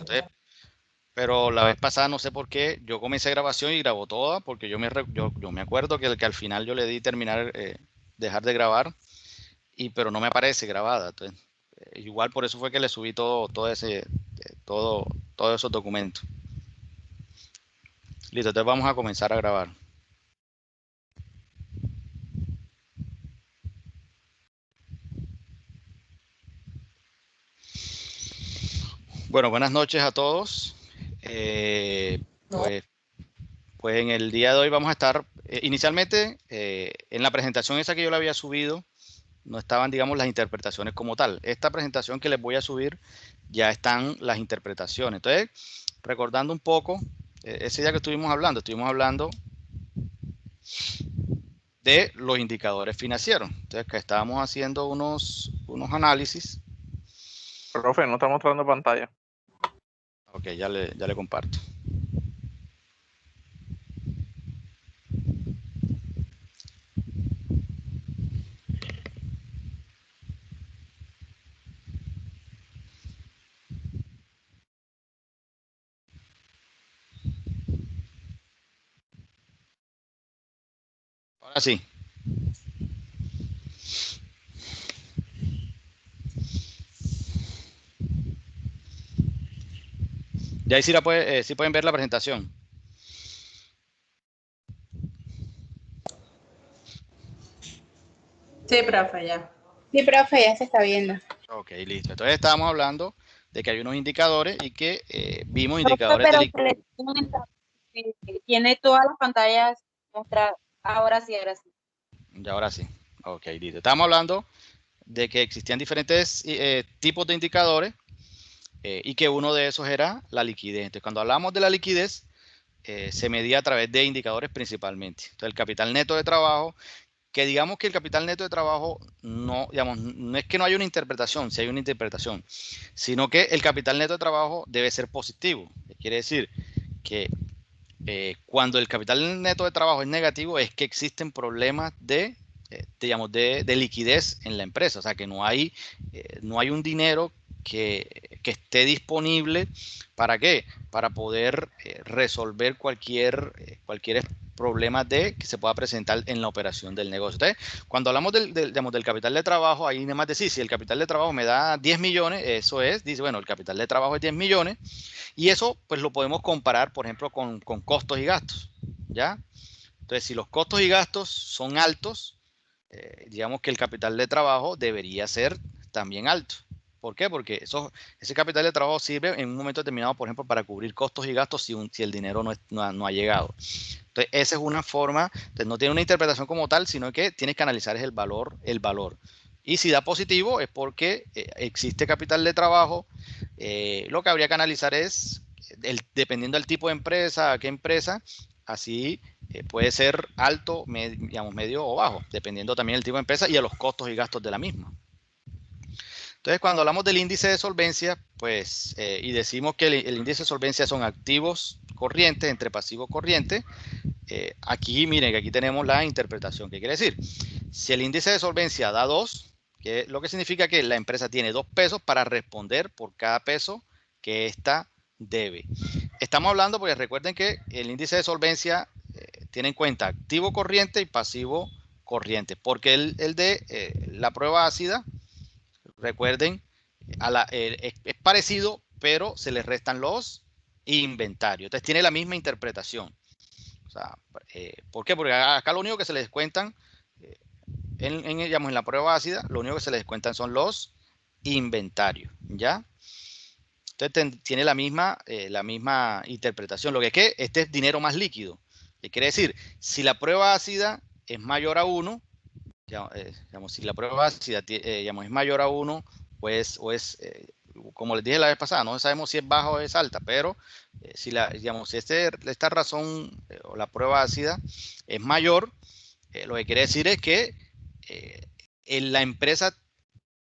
Entonces, pero la vez pasada no sé por qué, yo comencé grabación y grabó toda, porque yo me acuerdo que al final yo le di terminar, dejar de grabar, pero no me aparece grabada. Entonces, igual por eso fue que le subí todo, todos esos documentos. Listo, entonces vamos a comenzar a grabar. Bueno, buenas noches a todos. Eh, pues, pues en el día de hoy vamos a estar, inicialmente, en la presentación esa que yo le había subido, no estaban, digamos, las interpretaciones como tal. Esta presentación que les voy a subir, ya están las interpretaciones. Entonces, recordando un poco, ese día que estuvimos hablando de los indicadores financieros. Entonces, que estábamos haciendo unos análisis. Profe, no está mostrando pantalla. Ok, ya le comparto. Ahora sí. Ya ahí sí pueden ver la presentación. Sí, profe, ya. Sí, profe, ya se está viendo. Ok, listo. Entonces estábamos hablando de que hay unos indicadores y que vimos Profe, indicadores pero tiene todas las pantallas mostradas. Ahora sí, ahora sí. Y ahora sí. Ok, listo. Estamos hablando de que existían diferentes tipos de indicadores y que uno de esos era la liquidez. Entonces, cuando hablamos de la liquidez, se medía a través de indicadores principalmente. Entonces, el capital neto de trabajo, que digamos que el capital neto de trabajo no, digamos, no es que no haya una interpretación, si hay una interpretación, sino que el capital neto de trabajo debe ser positivo. Quiere decir que cuando el capital neto de trabajo es negativo, es que existen problemas digamos, de liquidez en la empresa. O sea, que no hay un dinero que esté disponible. ¿Para qué? Para poder resolver cualquier problema que se pueda presentar en la operación del negocio. Entonces, cuando hablamos digamos, del capital de trabajo, ahí nada más decir, si el capital de trabajo me da 10 millones, eso es, dice, bueno, el capital de trabajo es 10 millones, y eso pues lo podemos comparar, por ejemplo, con costos y gastos, ¿ya? Entonces, si los costos y gastos son altos, digamos que el capital de trabajo debería ser también alto. ¿Por qué? Porque ese capital de trabajo sirve en un momento determinado, por ejemplo, para cubrir costos y gastos si el dinero no ha llegado. Entonces, esa es una forma, entonces no tiene una interpretación como tal, sino que tienes que analizar el valor. Y si da positivo es porque existe capital de trabajo. Lo que habría que analizar es, dependiendo del tipo de empresa, a qué empresa, así puede ser alto, digamos, medio o bajo, dependiendo también del tipo de empresa y de los costos y gastos de la misma. Entonces, cuando hablamos del índice de solvencia, pues, y decimos que el índice de solvencia son activos corrientes entre pasivos corrientes, aquí miren que aquí tenemos la interpretación. ¿Qué quiere decir? Si el índice de solvencia da 2, lo que significa que la empresa tiene 2 pesos para responder por cada peso que ésta debe. Estamos hablando, porque recuerden que el índice de solvencia tiene en cuenta activo corriente y pasivo corriente, porque el de la prueba ácida, recuerden, es parecido, pero se le restan los inventarios. Entonces tiene la misma interpretación. O sea, ¿por qué? Porque acá lo único que se les descuentan digamos, en la prueba ácida, lo único que se les descuentan son los inventarios, ¿ya? Entonces tiene la misma interpretación. Lo que es que este es dinero más líquido. ¿Qué quiere decir? Si la prueba ácida es mayor a 1, digamos, si la prueba ácida digamos, es mayor a 1, pues, como les dije la vez pasada, no sabemos si es baja o es alta, pero digamos, si esta razón o la prueba ácida es mayor, lo que quiere decir es que la empresa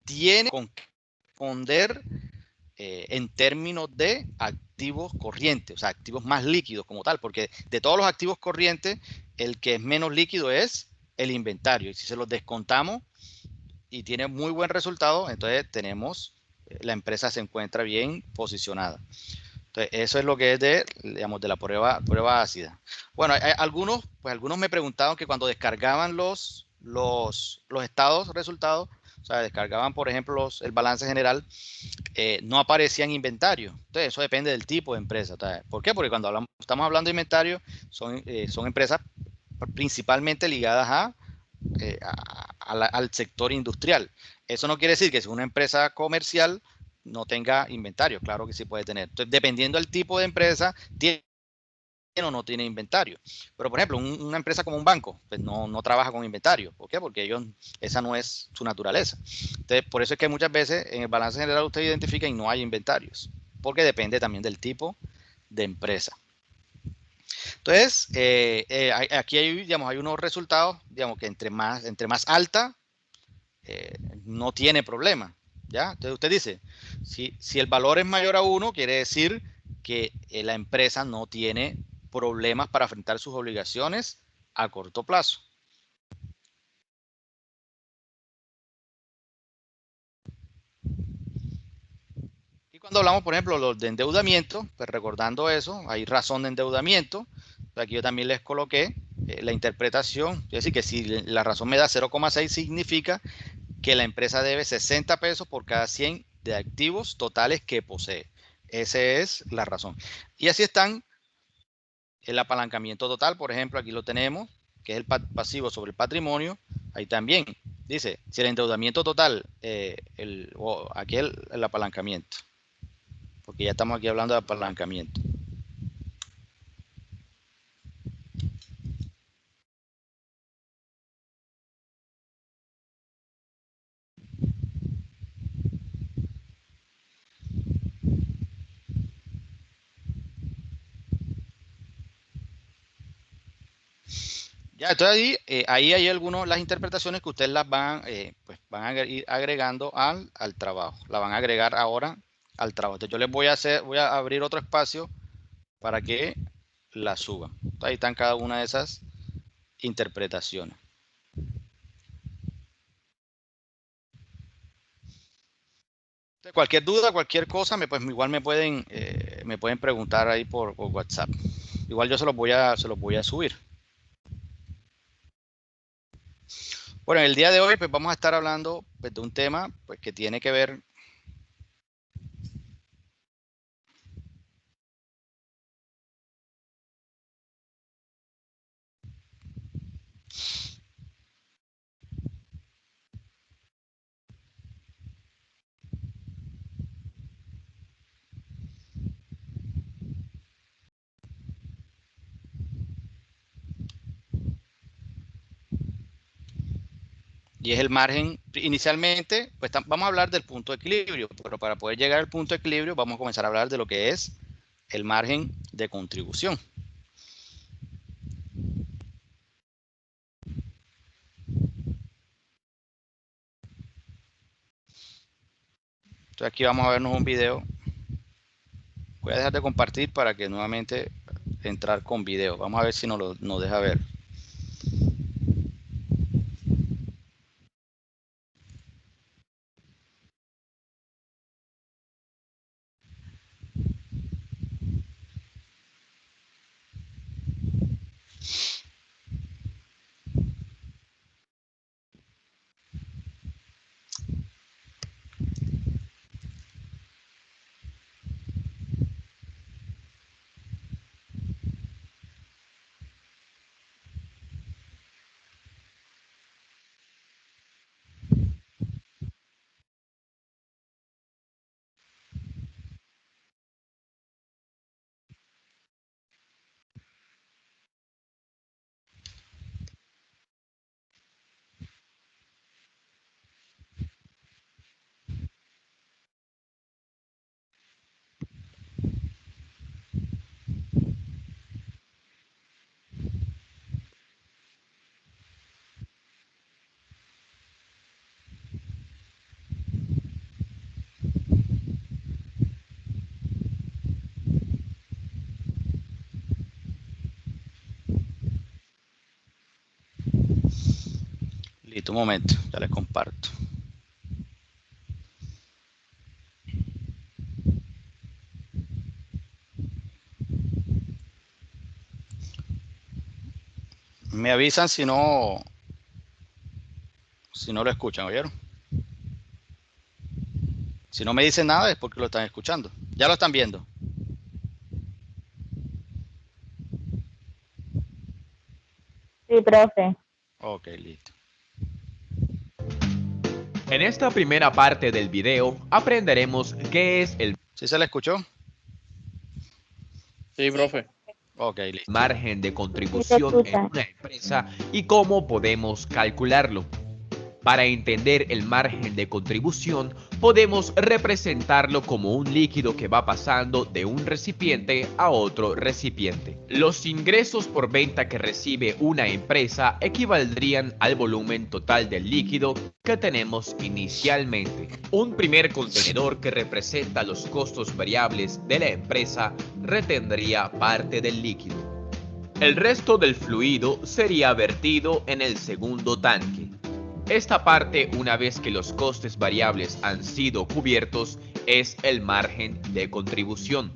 tiene que responder en términos de activos corrientes, o sea, activos más líquidos como tal, porque de todos los activos corrientes, el que es menos líquido es el inventario. Y si se los descontamos y tiene muy buen resultado, entonces la empresa se encuentra bien posicionada. Entonces, eso es lo que es de, digamos, de la prueba ácida. Bueno, algunos me preguntaban que cuando descargaban los estados resultados, o sea, descargaban, por ejemplo, el balance general, no aparecía en inventario. Entonces, eso depende del tipo de empresa. ¿Por qué? Porque cuando estamos hablando de inventario, son empresas principalmente ligadas al sector industrial. Eso no quiere decir que si una empresa comercial no tenga inventario, claro que sí puede tener. Entonces, dependiendo del tipo de empresa, tiene o no tiene inventario. Pero, por ejemplo, una empresa como un banco, pues no trabaja con inventario. ¿Por qué? Porque esa no es su naturaleza. Entonces, por eso es que muchas veces en el balance general usted identifica y no hay inventarios, porque depende también del tipo de empresa. Entonces, aquí hay unos resultados, digamos, que entre más alta, no tiene problema. ¿Ya? Entonces usted dice, si el valor es mayor a 1, quiere decir que la empresa no tiene problemas para afrontar sus obligaciones a corto plazo. Y cuando hablamos, por ejemplo, de endeudamiento, pues recordando eso, hay razón de endeudamiento. Aquí yo también les coloqué la interpretación, es decir, que si la razón me da 0,6 significa que la empresa debe 60 pesos por cada 100 de activos totales que posee. Esa es la razón. Y así están el apalancamiento total, por ejemplo, aquí lo tenemos, que es el pasivo sobre el patrimonio. Ahí también dice, si el endeudamiento total, aquí el apalancamiento, porque ya estamos aquí hablando de apalancamiento. Ya, entonces ahí hay las interpretaciones que ustedes pues van a ir agregando al trabajo. La van a agregar ahora al trabajo. Entonces yo les voy a abrir otro espacio para que la suban. Entonces, ahí están cada una de esas interpretaciones. Entonces, cualquier duda, cualquier cosa, igual me pueden preguntar ahí por WhatsApp. Igual yo se los voy a subir. Bueno, el día de hoy pues vamos a estar hablando pues, de un tema pues, que tiene que ver. Y es el margen. Inicialmente, pues vamos a hablar del punto de equilibrio, pero para poder llegar al punto de equilibrio vamos a comenzar a hablar de lo que es el margen de contribución. Entonces aquí vamos a vernos un video. Voy a dejar de compartir para que nuevamente entrar con video. Vamos a ver si nos deja ver. Listo, un momento, ya les comparto. Me avisan si no lo escuchan, ¿oyeron? Si no me dicen nada es porque lo están escuchando. Ya lo están viendo. Sí, profe. Ok, listo. En esta primera parte del video aprenderemos qué es el ¿Sí se le escuchó? Sí, profe. Ok, listo. margen de contribución en escucha. una empresa y cómo podemos calcularlo. Para entender el margen de contribución, podemos representarlo como un líquido que va pasando de un recipiente a otro recipiente. Los ingresos por venta que recibe una empresa equivaldrían al volumen total del líquido que tenemos inicialmente. Un primer contenedor que representa los costos variables de la empresa retendría parte del líquido. El resto del fluido sería vertido en el segundo tanque. Esta parte, una vez que los costes variables han sido cubiertos, es el margen de contribución.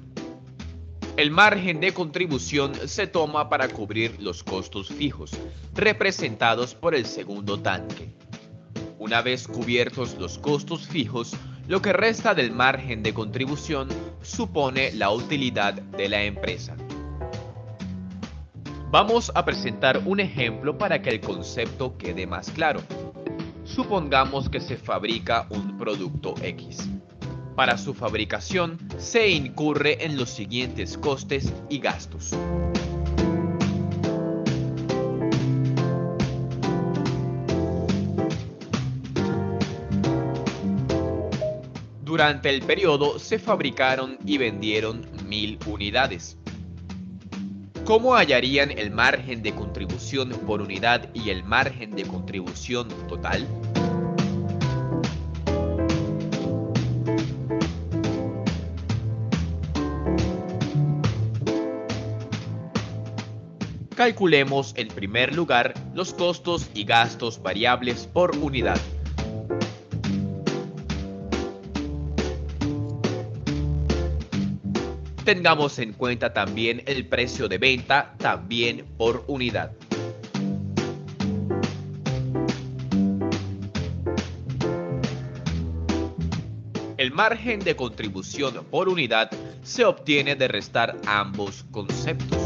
El margen de contribución se toma para cubrir los costos fijos, representados por el segundo tanque. Una vez cubiertos los costos fijos, lo que resta del margen de contribución supone la utilidad de la empresa. Vamos a presentar un ejemplo para que el concepto quede más claro. Supongamos que se fabrica un producto X. Para su fabricación se incurre en los siguientes costes y gastos. Durante el periodo se fabricaron y vendieron 1000 unidades. ¿Cómo hallarían el margen de contribución por unidad y el margen de contribución total? Calculemos en primer lugar los costos y gastos variables por unidad. Tengamos en cuenta también el precio de venta, también por unidad. El margen de contribución por unidad se obtiene de restar ambos conceptos.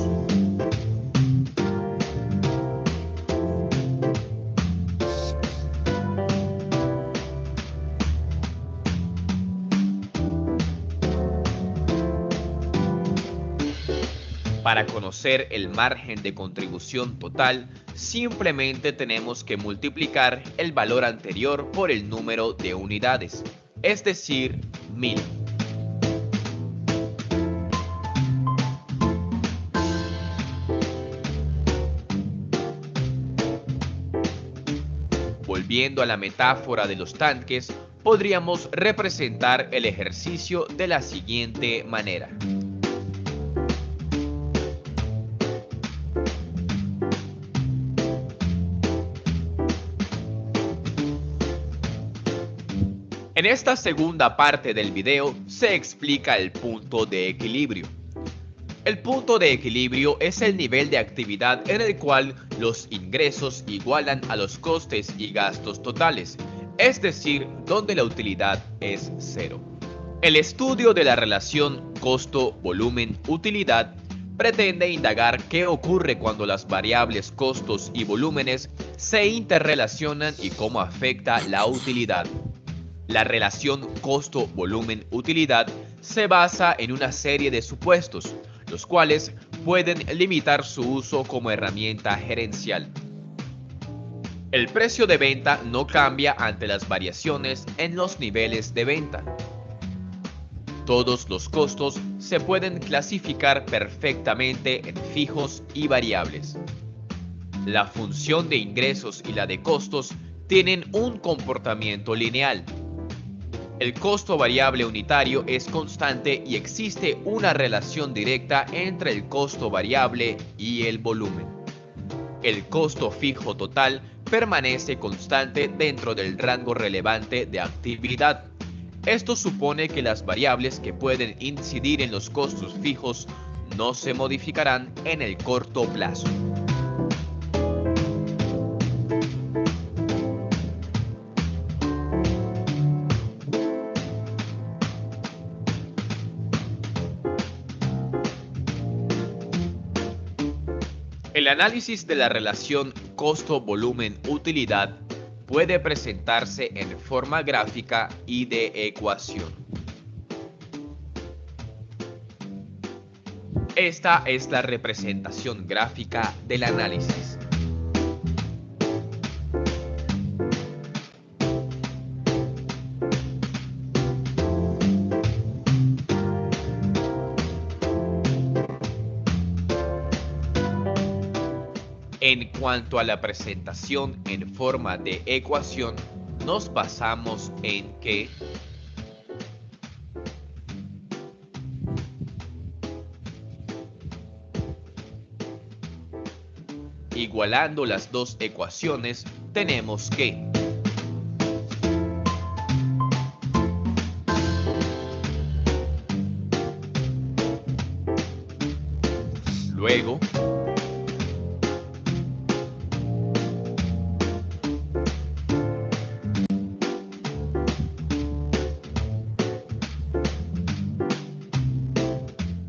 Para conocer el margen de contribución total, simplemente tenemos que multiplicar el valor anterior por el número de unidades, es decir, 1000. Volviendo a la metáfora de los tanques, podríamos representar el ejercicio de la siguiente manera. En esta segunda parte del video se explica el punto de equilibrio. El punto de equilibrio es el nivel de actividad en el cual los ingresos igualan a los costes y gastos totales, es decir, donde la utilidad es cero. El estudio de la relación costo-volumen-utilidad pretende indagar qué ocurre cuando las variables costos y volúmenes se interrelacionan y cómo afecta la utilidad. La relación costo-volumen-utilidad se basa en una serie de supuestos, los cuales pueden limitar su uso como herramienta gerencial. El precio de venta no cambia ante las variaciones en los niveles de venta. Todos los costos se pueden clasificar perfectamente en fijos y variables. La función de ingresos y la de costos tienen un comportamiento lineal. El costo variable unitario es constante y existe una relación directa entre el costo variable y el volumen. El costo fijo total permanece constante dentro del rango relevante de actividad. Esto supone que las variables que pueden incidir en los costos fijos no se modificarán en el corto plazo. El análisis de la relación costo-volumen-utilidad puede presentarse en forma gráfica y de ecuación. Esta es la representación gráfica del análisis. En cuanto a la presentación en forma de ecuación, nos basamos en que igualando las dos ecuaciones, tenemos que luego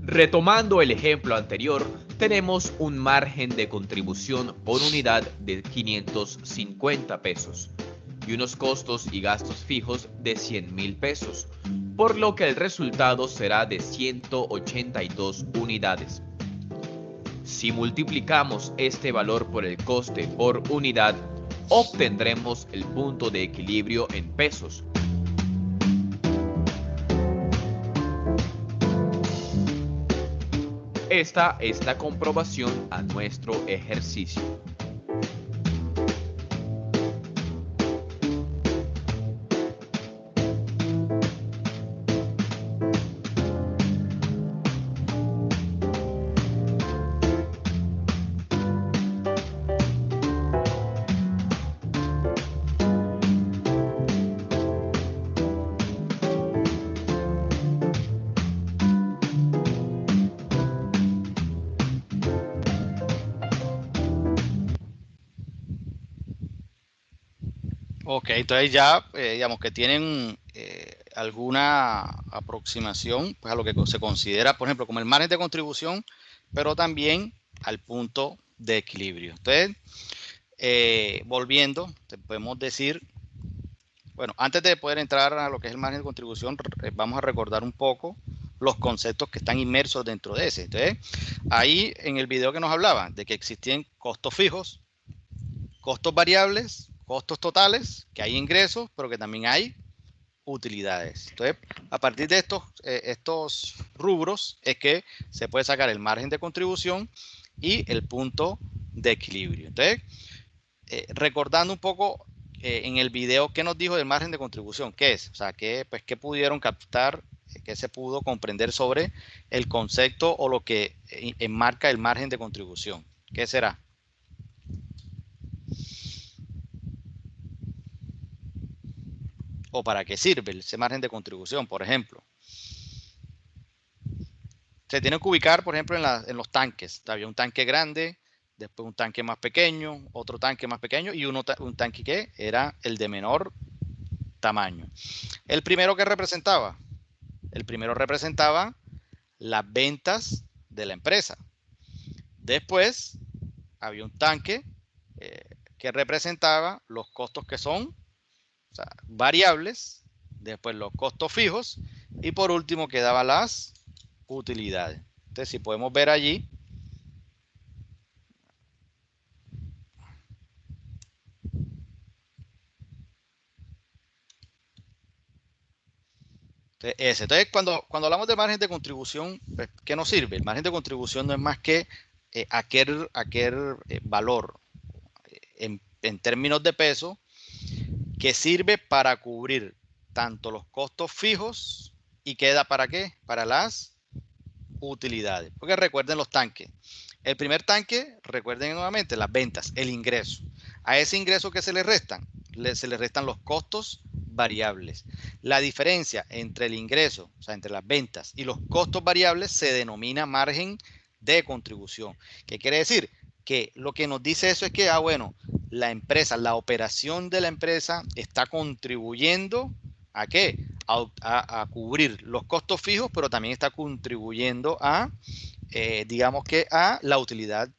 retomando el ejemplo anterior, tenemos un margen de contribución por unidad de 550 pesos y unos costos y gastos fijos de 100.000 pesos, por lo que el resultado será de 182 unidades. Si multiplicamos este valor por el coste por unidad, obtendremos el punto de equilibrio en pesos. Esta es la comprobación a nuestro ejercicio. Ok, entonces ya digamos que tienen alguna aproximación pues, a lo que se considera, por ejemplo, como el margen de contribución, pero también al punto de equilibrio. Entonces, volviendo, podemos decir, bueno, antes de poder entrar a lo que es el margen de contribución, vamos a recordar un poco los conceptos que están inmersos dentro de ese. Entonces, ahí en el video que nos hablaba de que existían costos fijos, costos variables, costos totales, que hay ingresos, pero que también hay utilidades. Entonces, a partir de estos rubros es que se puede sacar el margen de contribución y el punto de equilibrio. Entonces, recordando un poco en el video qué nos dijo del margen de contribución, qué es, o sea, qué pudieron captar, qué se pudo comprender sobre el concepto o lo que enmarca el margen de contribución. ¿Qué será? ¿O para qué sirve ese margen de contribución, por ejemplo? Se tiene que ubicar, por ejemplo, en los tanques. Había un tanque grande, después un tanque más pequeño, otro tanque más pequeño y un tanque que era el de menor tamaño. El primero que representaba, las ventas de la empresa. Después había un tanque que representaba los costos que son, o sea, variables, después los costos fijos y por último quedaban las utilidades. Entonces, si podemos ver allí, entonces cuando hablamos de margen de contribución, ¿qué nos sirve? El margen de contribución no es más que aquel valor en términos de peso que sirve para cubrir tanto los costos fijos y queda ¿para qué? Para las utilidades. Porque recuerden los tanques. El primer tanque, recuerden nuevamente, las ventas, el ingreso. A ese ingreso que se le restan los costos variables. La diferencia entre el ingreso, o sea, entre las ventas y los costos variables se denomina margen de contribución. ¿Qué quiere decir? Que lo que nos dice eso es que, bueno, la empresa, la operación de la empresa está contribuyendo ¿a qué? A cubrir los costos fijos, pero también está contribuyendo a, digamos que a la utilidad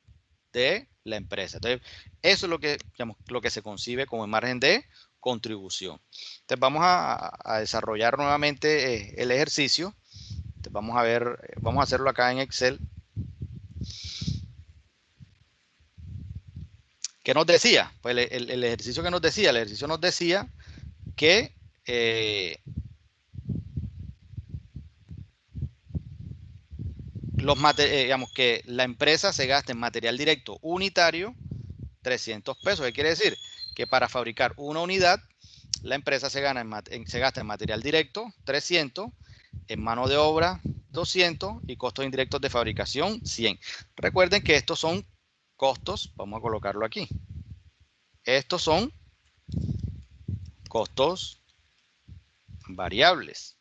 de la empresa. Entonces, eso es lo que, digamos, lo que se concibe como el margen de contribución. Entonces, vamos a desarrollar nuevamente el ejercicio. Entonces, vamos a ver, vamos a hacerlo acá en Excel. ¿Qué nos decía? Pues el ejercicio que nos decía, el ejercicio nos decía que digamos que la empresa se gasta en material directo unitario 300 pesos. ¿Qué quiere decir? Que para fabricar una unidad, la empresa se gasta en material directo 300, en mano de obra 200 y costos indirectos de fabricación 100. Recuerden que estos son costos, vamos a colocarlo aquí. Estos son costos variables.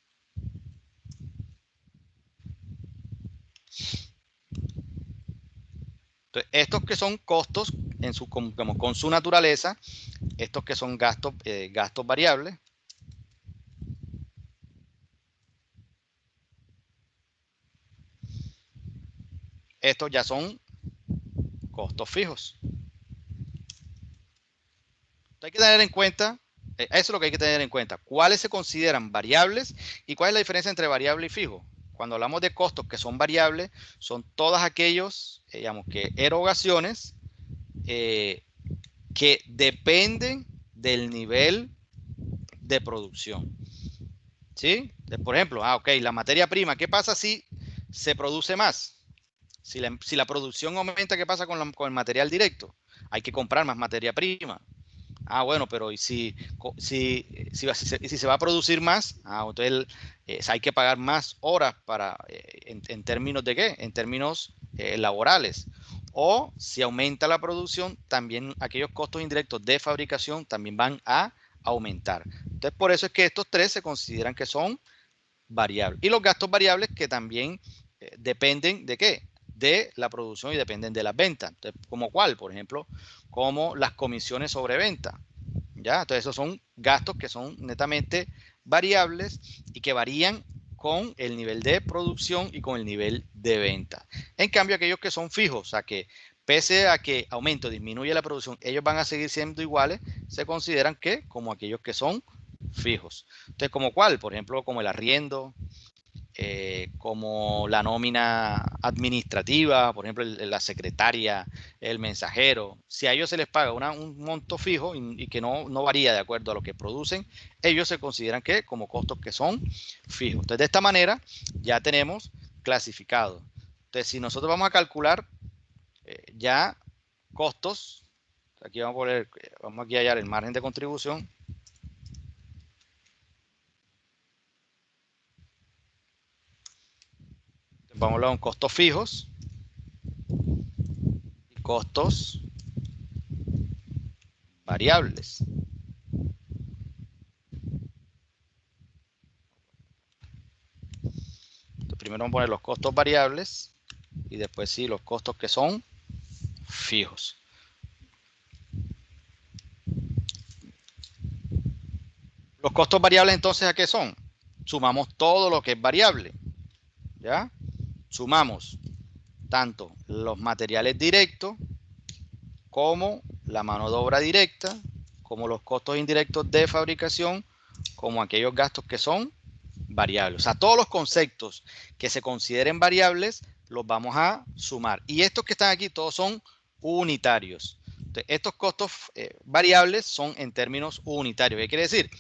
Entonces, estos que son costos con su naturaleza, estos que son gastos variables, estos ya son costos fijos. Entonces, hay que tener en cuenta, eso es lo que hay que tener en cuenta, cuáles se consideran variables y cuál es la diferencia entre variable y fijo. Cuando hablamos de costos que son variables, son todos aquellos, digamos que erogaciones que dependen del nivel de producción. ¿Sí? Por ejemplo, ok, la materia prima, ¿qué pasa si se produce más? Si la producción aumenta, ¿qué pasa con el material directo? Hay que comprar más materia prima. Ah, bueno, pero ¿y si se va a producir más? Ah, entonces hay que pagar más horas en términos de ¿qué? En términos laborales. O si aumenta la producción, también aquellos costos indirectos de fabricación también van a aumentar. Entonces, por eso es que estos tres se consideran que son variables. Y los gastos variables que también dependen de ¿qué? De la producción y dependen de las ventas. Entonces, ¿como cuál? Por ejemplo, como las comisiones sobre venta. ¿Ya? Entonces, esos son gastos que son netamente variables y que varían con el nivel de producción y con el nivel de venta. En cambio, aquellos que son fijos, o sea que pese a que aumente o disminuye la producción, ellos van a seguir siendo iguales, se consideran que como aquellos que son fijos. Entonces, ¿como cuál? Por ejemplo, como el arriendo, como la nómina administrativa, por ejemplo, la secretaria, el mensajero. Si a ellos se les paga un monto fijo y que no varía de acuerdo a lo que producen, ellos se consideran que como costos que son fijos. Entonces, de esta manera ya tenemos clasificado. Entonces, si nosotros vamos a calcular ya costos, aquí vamos a poner, vamos aquí a hallar el margen de contribución. Vamos a hablar de costos fijos y costos variables. Entonces, primero vamos a poner los costos variables y después sí los costos que son fijos. Los costos variables entonces ¿a qué son? Sumamos todo lo que es variable. ¿Ya? Sumamos tanto los materiales directos como la mano de obra directa, como los costos indirectos de fabricación, como aquellos gastos que son variables. O sea, todos los conceptos que se consideren variables los vamos a sumar. Y estos que están aquí todos son unitarios. Entonces, estos costos variables son en términos unitarios. ¿Qué quiere decir?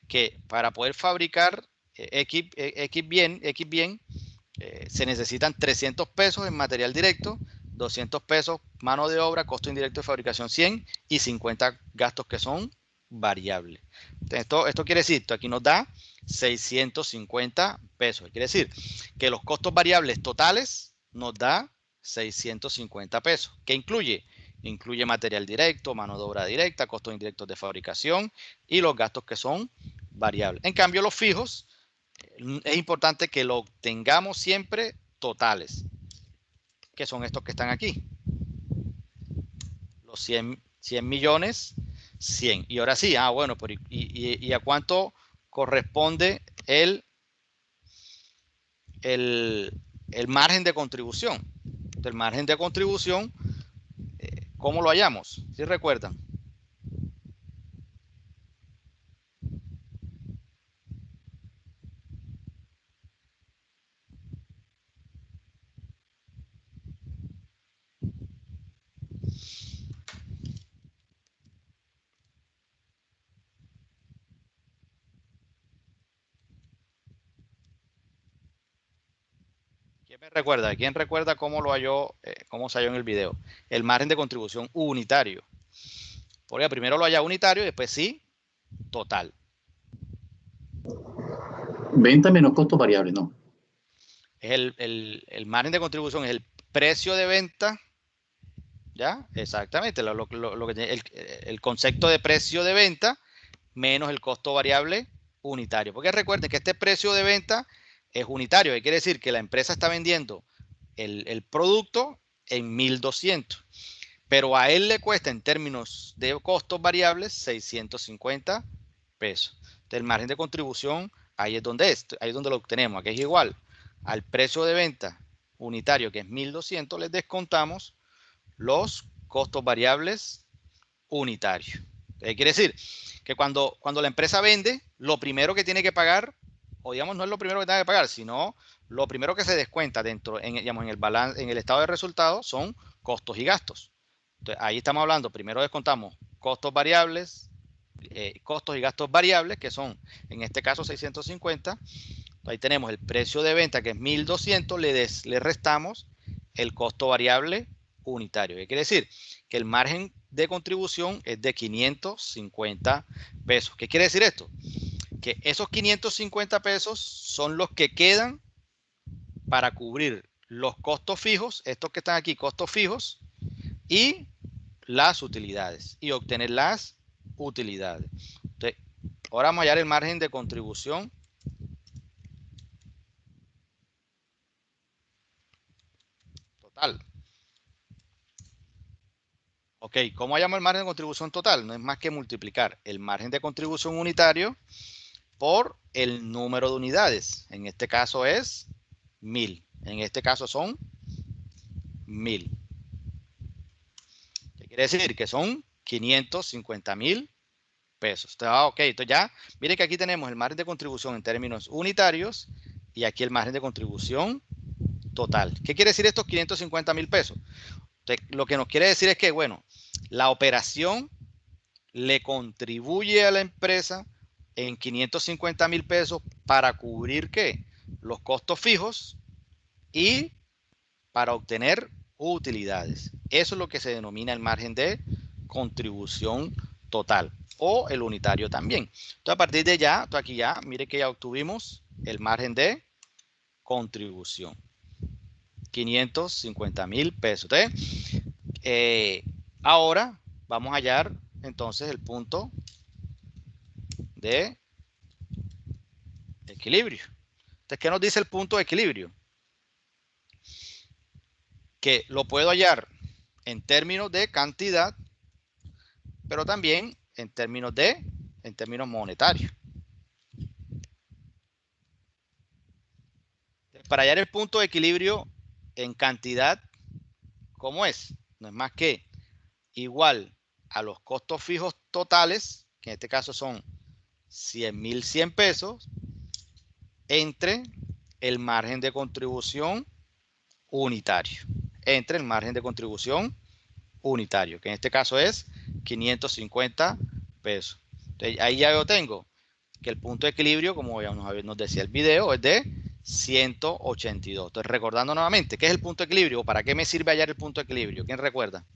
Que para poder fabricar X bien, se necesitan 300 pesos en material directo, 200 pesos mano de obra, costo indirecto de fabricación 100 y 50 gastos que son variables. Entonces, esto quiere decir, esto aquí nos da 650 pesos. Quiere decir que los costos variables totales nos da 650 pesos. ¿Qué incluye? Incluye material directo, mano de obra directa, costos indirectos de fabricación y los gastos que son variables. En cambio, los fijos, es importante que lo tengamos siempre totales, que son estos que están aquí. Los 100 millones, 100. Y ahora sí, bueno, pero ¿y a cuánto corresponde el margen de contribución? El margen de contribución ¿Cómo lo hallamos? ¿Sí recuerdan? ¿Quién me recuerda? ¿Quién recuerda cómo lo halló, cómo se halló en el video? El margen de contribución unitario. Porque primero lo halla unitario y después sí, total. Venta menos costos variables, no. Es el margen de contribución es el precio de venta, ¿ya? Exactamente, el concepto de precio de venta menos el costo variable unitario. Porque recuerden que este precio de venta es unitario, que quiere decir que la empresa está vendiendo el producto en 1.200, pero a él le cuesta en términos de costos variables 650 pesos. Entonces, el margen de contribución ahí es donde lo obtenemos, aquí es igual al precio de venta unitario, que es 1.200, les descontamos los costos variables unitarios. Quiere decir que cuando la empresa vende, lo primero que tiene que pagar, o digamos, no es lo primero que tiene que pagar, sino lo primero que se descuenta dentro, digamos, en el balance, en el estado de resultados, son costos y gastos. Entonces, ahí estamos hablando, primero descontamos costos variables, costos y gastos variables, que son, en este caso, 650. Ahí tenemos el precio de venta, que es 1.200, le restamos el costo variable unitario. ¿Qué quiere decir? Que el margen de contribución es de 550 pesos. ¿Qué quiere decir esto? Que esos 550 pesos son los que quedan para cubrir los costos fijos, estos que están aquí, costos fijos, y las utilidades, y obtener las utilidades. Entonces, ahora vamos a hallar el margen de contribución total. Ok, ¿cómo hallamos el margen de contribución total? No es más que multiplicar el margen de contribución unitario por el número de unidades. En este caso es 1.000. En este caso son 1.000. ¿Qué quiere decir? Que son 550.000 pesos. Ok, entonces ya, mire que aquí tenemos el margen de contribución en términos unitarios y aquí el margen de contribución total. ¿Qué quiere decir estos 550.000 pesos? Entonces, lo que nos quiere decir es que, bueno, la operación le contribuye a la empresa en 550.000 pesos para cubrir ¿qué? Los costos fijos y para obtener utilidades. Eso es lo que se denomina el margen de contribución total o el unitario también. Entonces, a partir de ya, aquí ya, mire que ya obtuvimos el margen de contribución. 550.000 pesos. Entonces, ahora vamos a hallar entonces el punto de equilibrio. Entonces, ¿qué nos dice el punto de equilibrio? Que lo puedo hallar en términos de cantidad, pero también en términos monetarios. Para hallar el punto de equilibrio en cantidad, ¿cómo es? No es más que igual a los costos fijos totales, que en este caso son 100.100 pesos, entre el margen de contribución unitario. Entre el margen de contribución unitario, que en este caso es 550 pesos. Entonces, ahí ya yo tengo que el punto de equilibrio, como ya nos decía el video, es de 182. Entonces, recordando nuevamente, ¿qué es el punto de equilibrio? ¿Para qué me sirve hallar el punto de equilibrio? ¿Quién recuerda?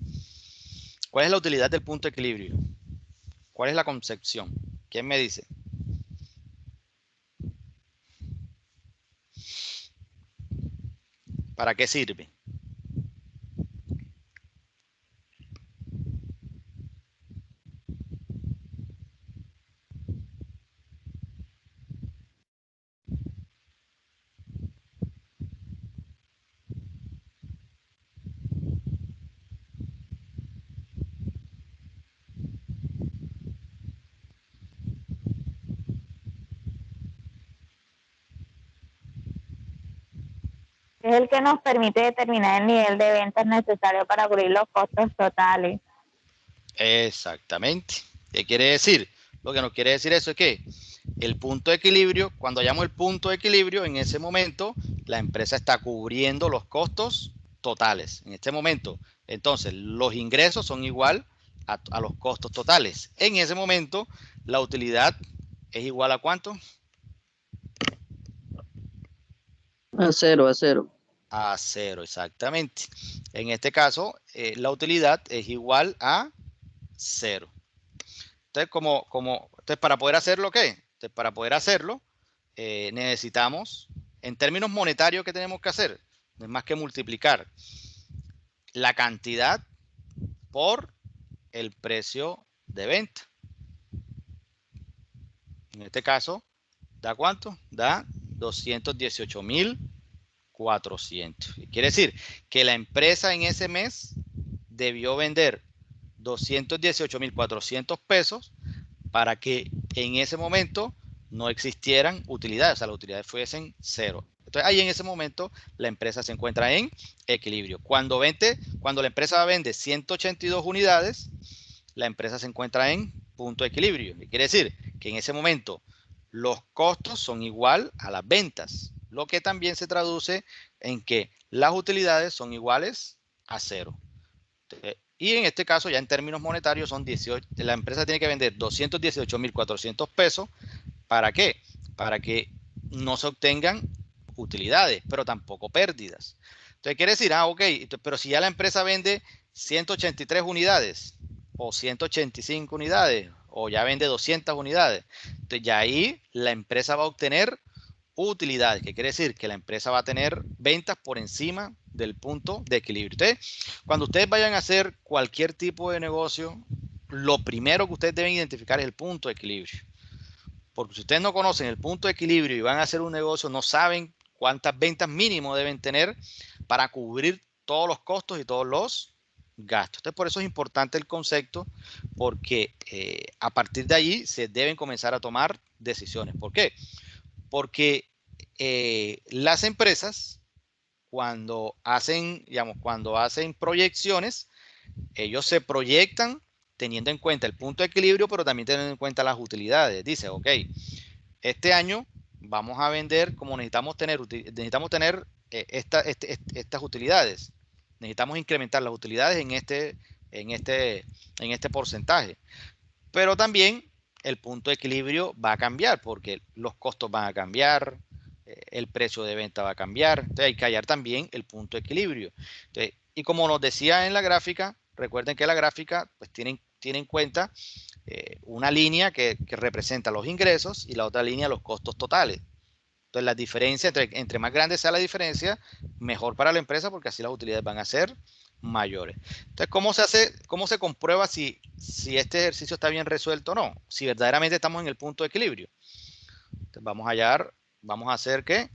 ¿Cuál es la utilidad del punto de equilibrio? ¿Cuál es la concepción? ¿Quién me dice? ¿Para qué sirve? Es el que nos permite determinar el nivel de ventas necesario para cubrir los costos totales. Exactamente. ¿Qué quiere decir? Lo que nos quiere decir eso es que el punto de equilibrio, cuando hallamos el punto de equilibrio, en ese momento la empresa está cubriendo los costos totales. En este momento, entonces, los ingresos son igual a los costos totales. En ese momento, la utilidad es igual a ¿cuánto? A cero, a cero. A cero, exactamente. En este caso, la utilidad es igual a cero. Entonces, entonces para poder hacerlo, ¿qué? Entonces, para poder hacerlo, necesitamos, en términos monetarios, ¿qué tenemos que hacer? No es más que multiplicar la cantidad por el precio de venta. En este caso, ¿da cuánto? Da 218,400. Quiere decir que la empresa en ese mes debió vender 218,400 pesos para que en ese momento no existieran utilidades, o sea, las utilidades fuesen cero. Entonces, ahí en ese momento la empresa se encuentra en equilibrio. Cuando la empresa vende 182 unidades, la empresa se encuentra en punto de equilibrio. Quiere decir que en ese momento los costos son igual a las ventas, lo que también se traduce en que las utilidades son iguales a cero. Y en este caso, ya en términos monetarios, la empresa tiene que vender 218,400 pesos. ¿Para qué? Para que no se obtengan utilidades, pero tampoco pérdidas. Entonces quiere decir, ok, pero si ya la empresa vende 183 unidades o 185 unidades o ya vende 200 unidades, entonces ya ahí la empresa va a obtener utilidades, que quiere decir que la empresa va a tener ventas por encima del punto de equilibrio. Cuando ustedes vayan a hacer cualquier tipo de negocio, lo primero que ustedes deben identificar es el punto de equilibrio. Porque si ustedes no conocen el punto de equilibrio y van a hacer un negocio, no saben cuántas ventas mínimo deben tener para cubrir todos los costos y todos los gastos. Entonces, por eso es importante el concepto, porque a partir de allí se deben comenzar a tomar decisiones. ¿Por qué? Porque las empresas, cuando hacen proyecciones, ellos se proyectan teniendo en cuenta el punto de equilibrio, pero también teniendo en cuenta las utilidades. Dice, ok, este año vamos a vender como necesitamos tener estas utilidades. Necesitamos incrementar las utilidades en este porcentaje. Pero también el punto de equilibrio va a cambiar porque los costos van a cambiar, el precio de venta va a cambiar. Entonces hay que hallar también el punto de equilibrio. Entonces, y como nos decía en la gráfica, recuerden que la gráfica pues tiene en cuenta una línea que representa los ingresos y la otra línea los costos totales. Entonces la diferencia, entre más grande sea la diferencia, mejor para la empresa porque así las utilidades van a ser mayores. Entonces, cómo se comprueba si este ejercicio está bien resuelto o no? Si verdaderamente estamos en el punto de equilibrio. Entonces, vamos a hacer ¿qué?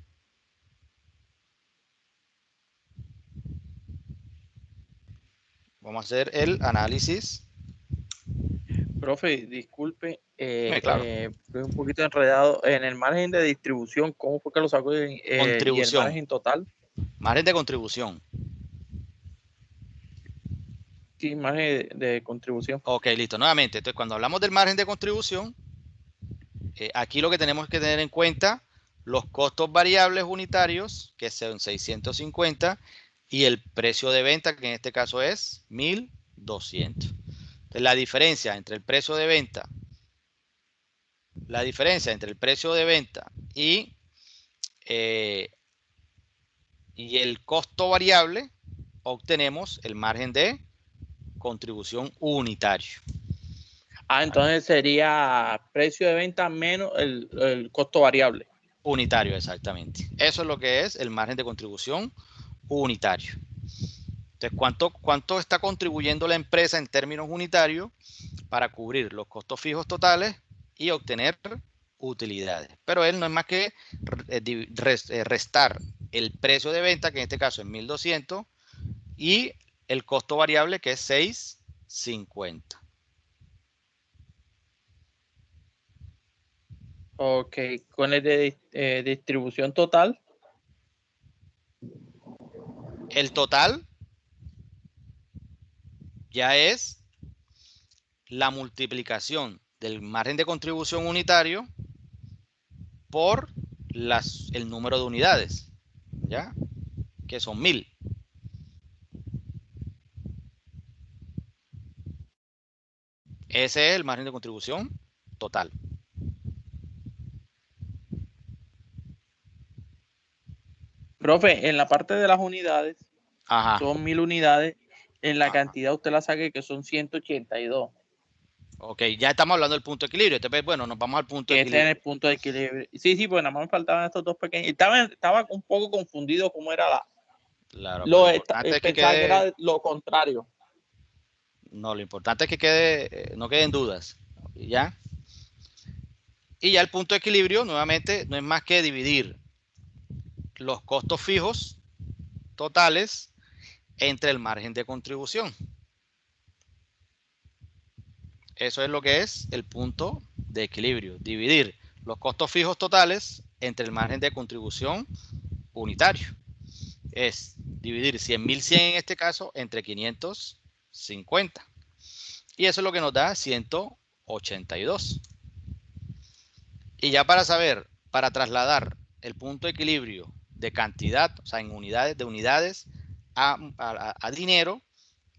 Vamos a hacer el análisis. Profe, disculpe, Claro. estoy un poquito enredado. En el margen de distribución, ¿cómo fue que lo sacó? Y el Contribución. margen total. Margen de contribución. Sí, margen de contribución. Ok, listo. Nuevamente, entonces cuando hablamos del margen de contribución, aquí lo que tenemos que tener en cuenta, los costos variables unitarios, que son 650, y el precio de venta, que en este caso es 1,200. Entonces, la diferencia entre el precio de venta y el costo variable, obtenemos el margen de contribución unitario. Entonces sería precio de venta menos el costo variable. Unitario, exactamente. Eso es lo que es el margen de contribución unitario. Entonces, ¿cuánto está contribuyendo la empresa en términos unitarios para cubrir los costos fijos totales y obtener utilidades? Pero él no es más que restar el precio de venta, que en este caso es 1,200, y el costo variable, que es 650. Ok, con el de distribución total. El total ya es la multiplicación del margen de contribución unitario por el número de unidades, ¿ya? Que son 1000. Ese es el margen de contribución total. Profe, en la parte de las unidades, Ajá. son 1000 unidades. En la Ajá. cantidad usted la saque que son 182. Ok, ya estamos hablando del punto de equilibrio. Entonces, bueno, nos vamos al punto de Que este es equilibrio. el punto de equilibrio. Sí, pues nada más me faltaban estos dos pequeños. Estaba un poco confundido cómo era Claro, pero lo importante es que pensaba que quede, era lo contrario. no, lo importante es que quede, no queden dudas, ¿ya? Y ya el punto de equilibrio, nuevamente, no es más que dividir los costos fijos totales entre el margen de contribución. Eso es lo que es el punto de equilibrio. Dividir los costos fijos totales entre el margen de contribución unitario. Es dividir 100.100 en este caso entre 550. Y eso es lo que nos da 182. Y ya para saber, para trasladar el punto de equilibrio de cantidad, o sea, en unidades, de unidades a dinero,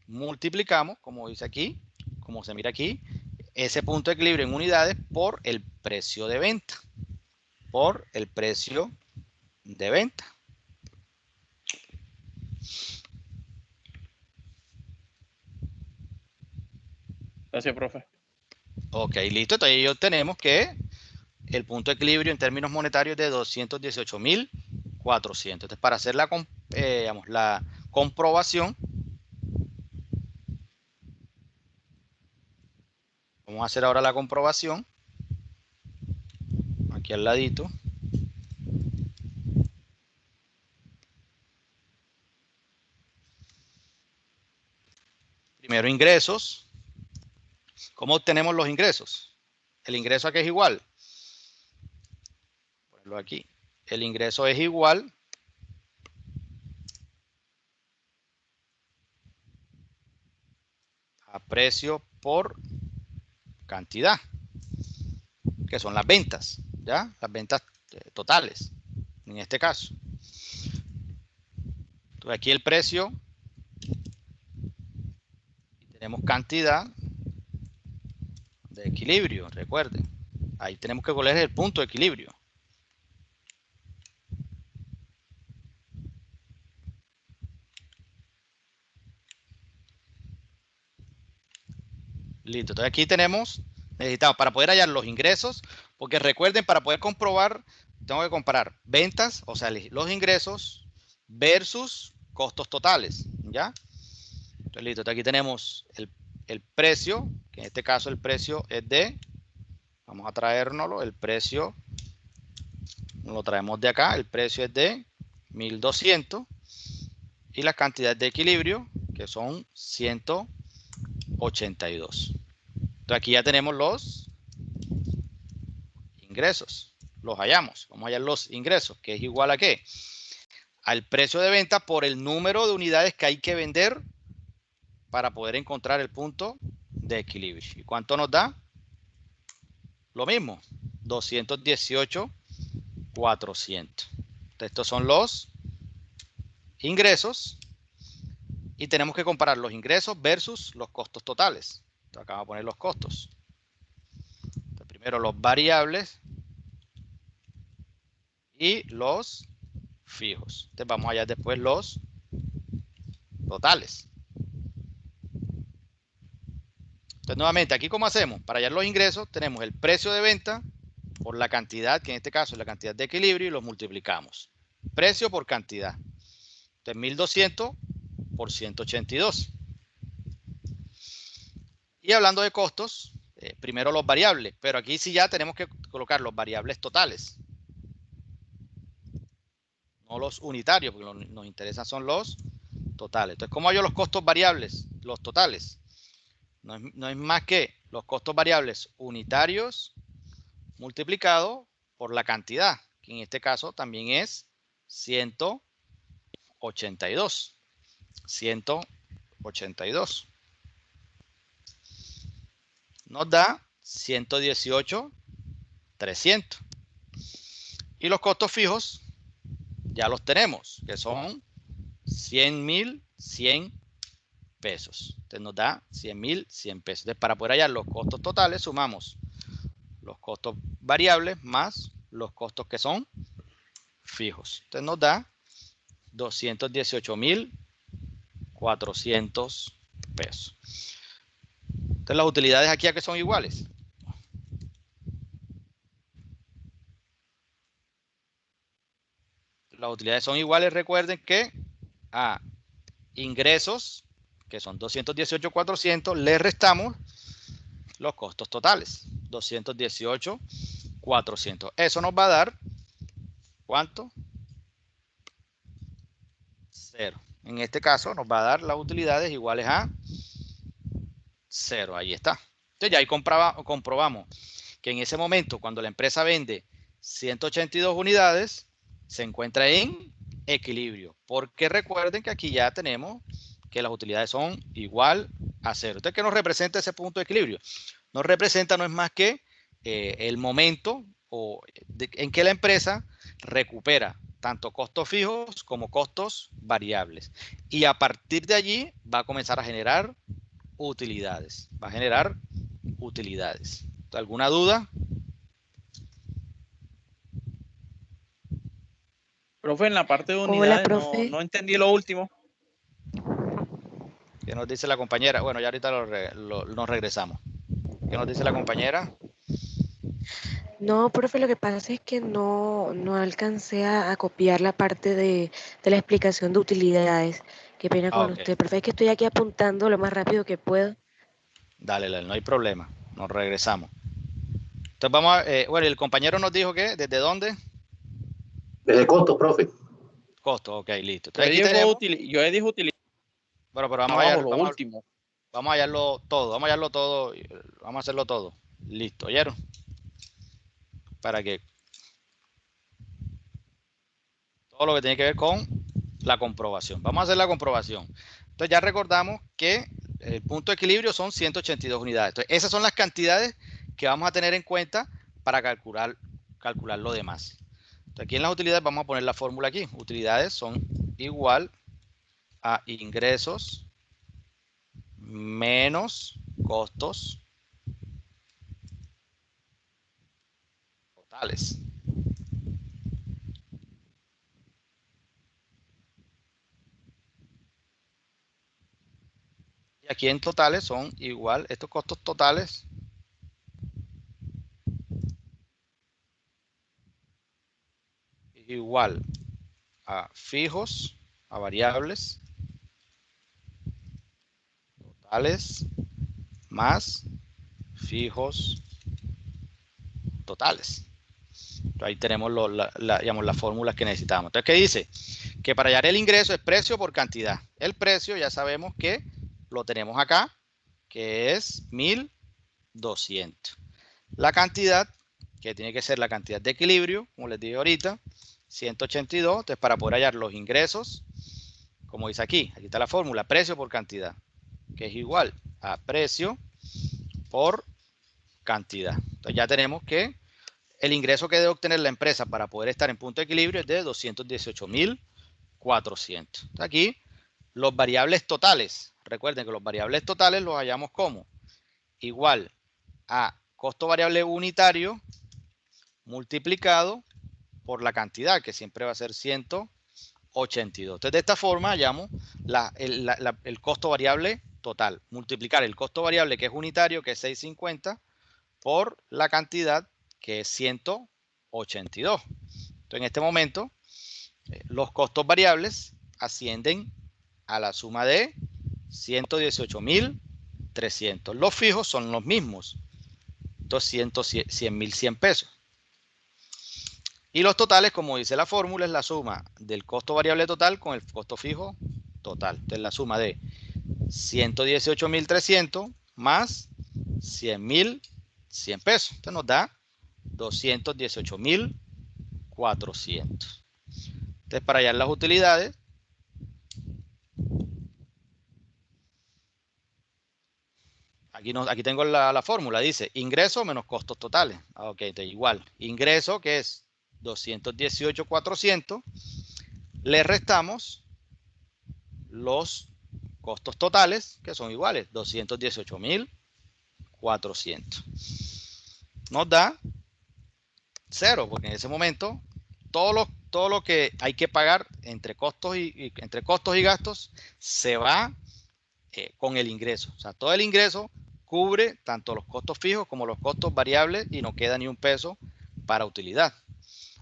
multiplicamos, como dice aquí, como se mira aquí, ese punto de equilibrio en unidades por el precio de venta. Por el precio de venta. Gracias, profe. Ok, listo. Entonces ahí obtenemos que el punto de equilibrio en términos monetarios es de 218.400. Entonces, para hacer la comprobación, vamos a hacer ahora la comprobación. Aquí al ladito. Primero ingresos. ¿Cómo obtenemos los ingresos? El ingreso aquí es igual. Ponerlo aquí. El ingreso es igual a precio por cantidad, que son las ventas, ¿ya? Las ventas totales, en este caso. Entonces aquí el precio, tenemos cantidad de equilibrio, recuerden. Ahí tenemos que coger el punto de equilibrio. Listo, entonces aquí necesitamos para poder hallar los ingresos, porque recuerden, para poder comprobar, tengo que comparar ventas, o sea, los ingresos versus costos totales, ¿ya? Entonces, listo, entonces aquí tenemos el precio, que en este caso el precio es de, vamos a traérnoslo, el precio, nos lo traemos de acá, el precio es de 1200 y la cantidad de equilibrio, que son 182. Entonces aquí ya tenemos los ingresos, los hallamos. Vamos a hallar los ingresos, que es igual a ¿qué? Al precio de venta por el número de unidades que hay que vender para poder encontrar el punto de equilibrio. ¿Y cuánto nos da? Lo mismo, 218.400. Estos son los ingresos y tenemos que comparar los ingresos versus los costos totales. Entonces acá vamos a poner los costos. Entonces, primero los variables y los fijos. Entonces vamos a hallar después los totales. Entonces nuevamente aquí ¿cómo hacemos? Para hallar los ingresos tenemos el precio de venta por la cantidad, que en este caso es la cantidad de equilibrio, y los multiplicamos. Precio por cantidad. Entonces 1200 por 182. Y hablando de costos, primero los variables, pero aquí sí ya tenemos que colocar los variables totales. No los unitarios, porque nos interesan son los totales. Entonces, ¿cómo hallo los costos variables? Los totales. No es más que los costos variables unitarios multiplicado por la cantidad, que en este caso también es 182. 182. Nos da 118,300. Y los costos fijos ya los tenemos, que son 100,100 pesos. Entonces nos da 100,100 pesos. Entonces, para poder hallar los costos totales, sumamos los costos variables más los costos que son fijos. Entonces nos da 218,400 pesos. Entonces las utilidades aquí a que son iguales. Las utilidades son iguales, recuerden que a ingresos, que son 218,400, le restamos los costos totales, 218,400. Eso nos va a dar, ¿cuánto? 0. En este caso nos va a dar las utilidades iguales a 0. Ahí está. Entonces ya ahí comprobamos que en ese momento, cuando la empresa vende 182 unidades, se encuentra en equilibrio. Porque recuerden que aquí ya tenemos que las utilidades son igual a 0. Entonces, ¿qué nos representa ese punto de equilibrio? Nos representa no es más que el momento en que la empresa recupera tanto costos fijos como costos variables. Y a partir de allí va a comenzar a generar utilidades. Va a generar utilidades. ¿Alguna duda? Profe, en la parte de Hola, unidades profe. no entendí lo último. ¿Qué nos dice la compañera? Bueno, ya ahorita nos regresamos. ¿Qué nos dice la compañera? No, profe, lo que pasa es que no alcancé a copiar la parte de la explicación de utilidades. Qué pena con Ok. usted, profe, es que estoy aquí apuntando lo más rápido que puedo. Dale, no hay problema. Nos regresamos. Entonces vamos a, bueno, el compañero nos dijo que, ¿desde dónde? Desde costos, profe. Costo, ok, listo. Yo Entonces aquí tenemos, dije utilidad bueno, pero vamos a abajo, hallar, lo último. vamos a hallarlo todo, vamos a hallarlo todo, vamos a hacerlo todo. Listo, ¿oyeron? Para que todo lo que tiene que ver con la comprobación. Vamos a hacer la comprobación. Entonces ya recordamos que el punto de equilibrio son 182 unidades. Entonces esas son las cantidades que vamos a tener en cuenta para calcular lo demás. Entonces aquí en las utilidades vamos a poner la fórmula aquí. Utilidades son igual a ingresos menos costos totales. Y aquí en totales son igual, estos costos totales igual a fijos, a variables, totales, más fijos totales. Entonces, ahí tenemos digamos, las fórmulas que necesitamos. Entonces, ¿qué dice? Que para hallar el ingreso es precio por cantidad. El precio ya sabemos que lo tenemos acá, que es 1,200. La cantidad, que tiene que ser la cantidad de equilibrio, como les dije ahorita, 182. Entonces, para poder hallar los ingresos, como dice aquí está la fórmula, precio por cantidad, que es igual a precio por cantidad. Entonces, ya tenemos que el ingreso que debe obtener la empresa para poder estar en punto de equilibrio es de 218,400. Aquí, los variables totales. Recuerden que los variables totales los hallamos como igual a costo variable unitario multiplicado por la cantidad, que siempre va a ser 182. Entonces, de esta forma hallamos el costo variable total. Multiplicar el costo variable que es unitario, que es 650, por la cantidad, que es 182. Entonces, en este momento, los costos variables ascienden a la suma de 118,300. Los fijos son los mismos, 100,100 pesos. Y los totales, como dice la fórmula, es la suma del costo variable total con el costo fijo total. Entonces, la suma de 118,300 más 100,100 pesos. Entonces, nos da 218,400. Entonces, para hallar las utilidades, aquí tengo la fórmula, dice ingreso menos costos totales. Ok, entonces igual, ingreso que es 218,400, le restamos los costos totales que son iguales, 218,400. Nos da 0, porque en ese momento todo lo que hay que pagar entre costos y gastos se va con el ingreso. O sea, todo el ingreso cubre tanto los costos fijos como los costos variables y no queda ni un peso para utilidad.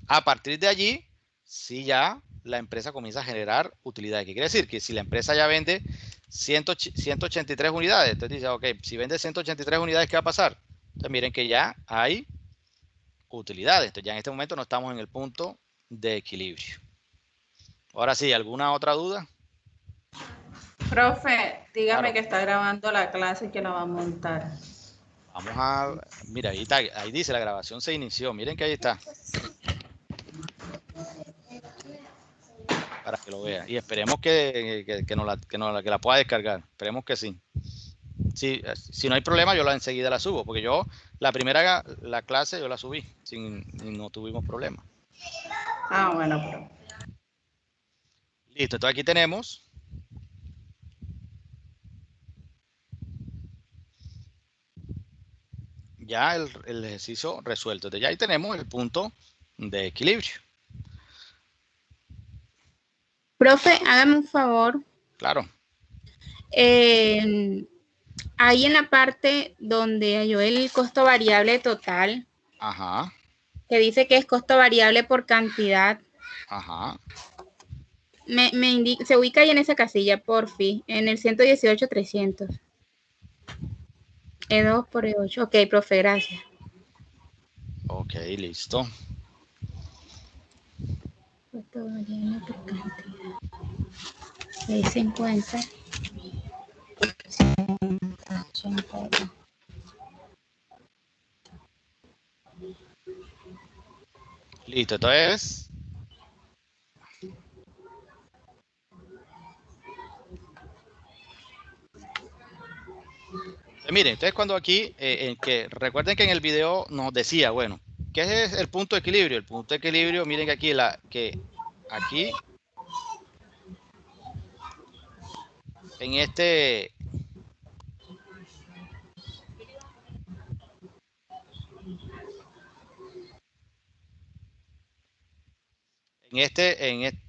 A partir de allí, sí ya la empresa comienza a generar utilidad. ¿Qué quiere decir? Que si la empresa ya vende 183 unidades, entonces dice, ok, si vende 183 unidades, ¿qué va a pasar? Entonces miren que ya hay utilidades. Entonces ya en este momento no estamos en el punto de equilibrio. Ahora sí, ¿alguna otra duda? Profe, dígame Claro. que está grabando la clase y que la va a montar. Vamos a, mira, ahí está, ahí dice la grabación se inició. Miren que ahí está. Para que lo vea. Y esperemos que la pueda descargar. Esperemos que sí. Si no hay problema, yo enseguida la subo. Porque yo, la clase, yo la subí. Y no tuvimos problema. Ah, bueno, profe. Listo, entonces aquí tenemos. Ya el ejercicio resuelto. Entonces ya ahí tenemos el punto de equilibrio. Profe, hágame un favor. Claro. Ahí en la parte donde halló el costo variable total, Ajá. que dice que es costo variable por cantidad, Ajá. se ubica ahí en esa casilla, porfi, en el 118,300. E2 por E8. Ok, profe, gracias. Ok, listo. Costo variable por cantidad. Ahí se encuentra. Listo, entonces. Miren, entonces cuando aquí, recuerden que en el video nos decía, bueno, ¿qué es el punto de equilibrio? El punto de equilibrio, miren que aquí, en este,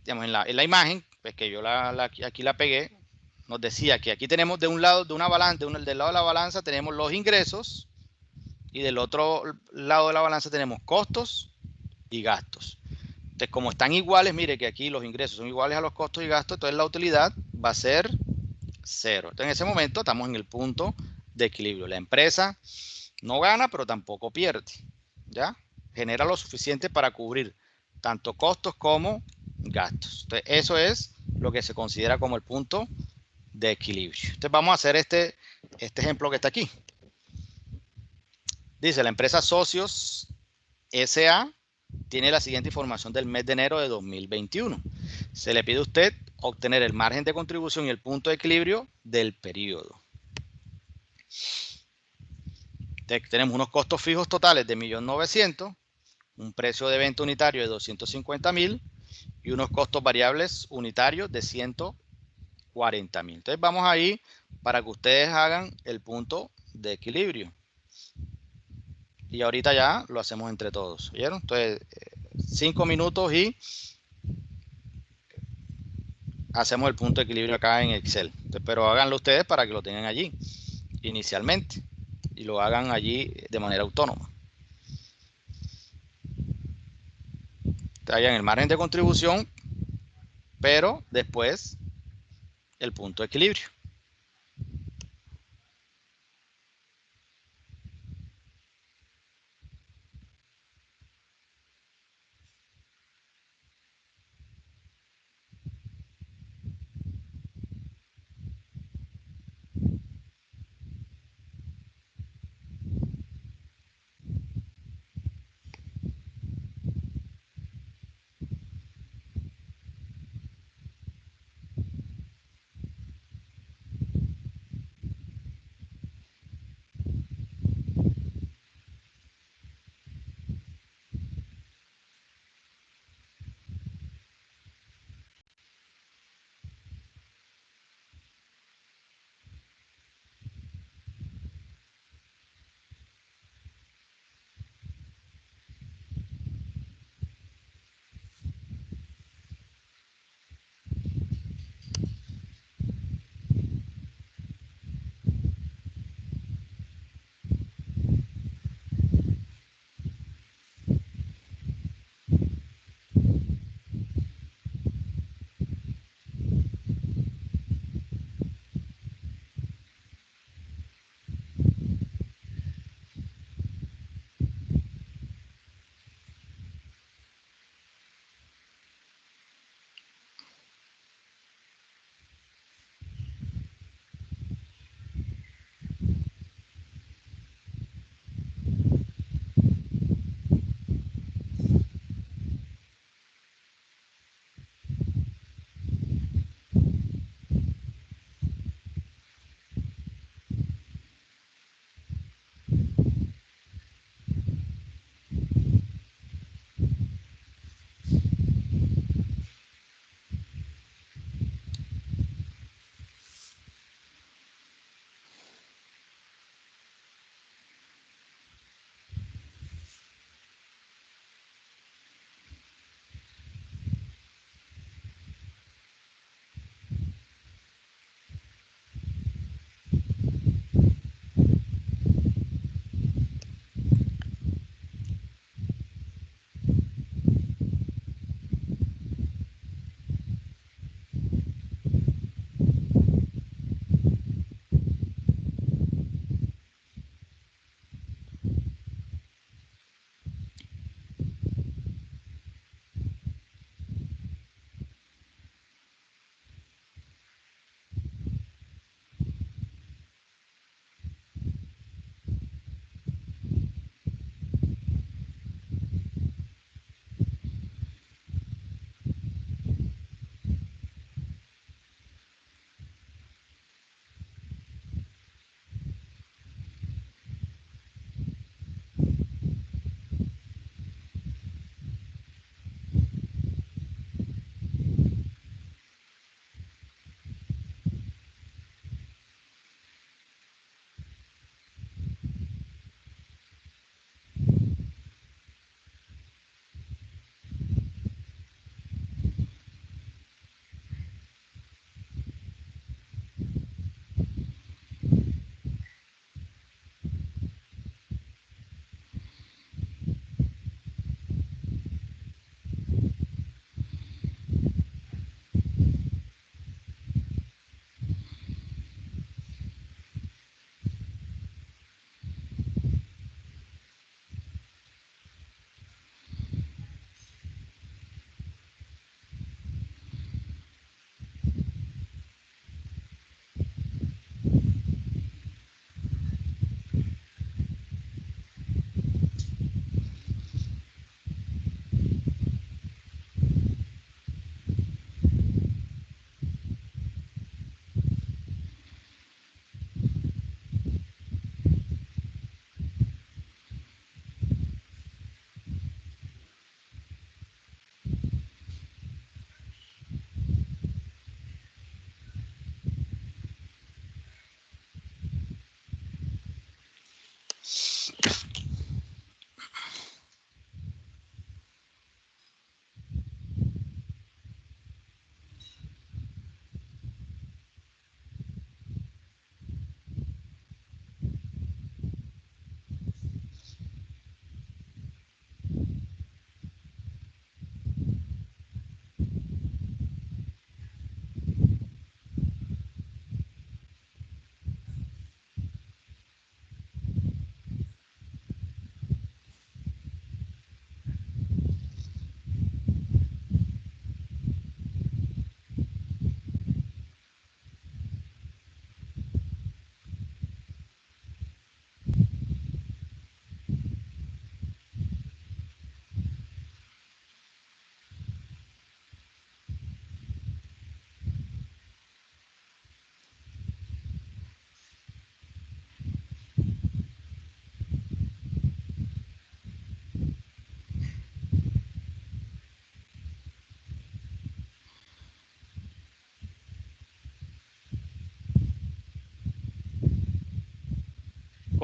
digamos, en la imagen, pues que yo aquí la pegué, nos decía que aquí tenemos de un lado de una balanza, del lado de la balanza tenemos los ingresos y del otro lado de la balanza tenemos costos y gastos. Entonces, como están iguales, mire que aquí los ingresos son iguales a los costos y gastos, entonces la utilidad va a ser 0. Entonces, en ese momento estamos en el punto de equilibrio. La empresa no gana, pero tampoco pierde. ¿Ya? Genera lo suficiente para cubrir tanto costos como gastos. Entonces, eso es lo que se considera como el punto de equilibrio. Entonces, vamos a hacer este ejemplo que está aquí. Dice, la empresa Socios S.A. tiene la siguiente información del mes de enero de 2021. Se le pide a usted obtener el margen de contribución y el punto de equilibrio del periodo. Tenemos unos costos fijos totales de 1.900.000, un precio de venta unitario de 250.000 y unos costos variables unitarios de 140.000. Entonces vamos ahí para que ustedes hagan el punto de equilibrio. Y ahorita ya lo hacemos entre todos. ¿Vieron? Entonces, 5 minutos y hacemos el punto de equilibrio acá en Excel. Entonces, pero háganlo ustedes para que lo tengan allí inicialmente y lo hagan allí de manera autónoma. Traigan el margen de contribución, pero después el punto de equilibrio.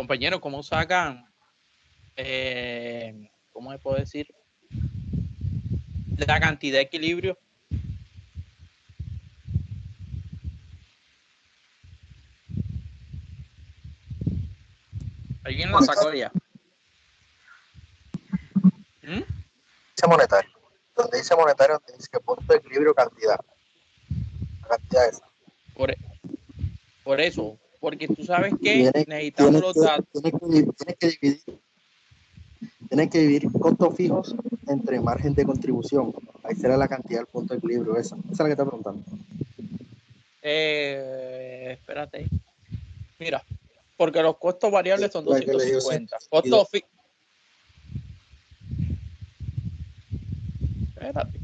Compañero, ¿cómo sacan, cómo se puede decir, la cantidad de equilibrio? ¿Alguien la sacó ya? Dice monetario. Donde dice monetario, donde dice que punto de equilibrio cantidad. La cantidad esa. Por eso, porque tú sabes que necesitamos los datos. Tienes que dividir costos fijos entre margen de contribución. Ahí será la cantidad del punto de equilibrio. Esa es la que está preguntando. Espérate. Mira, porque los costos variables son 250. Costos fijos. Espérate.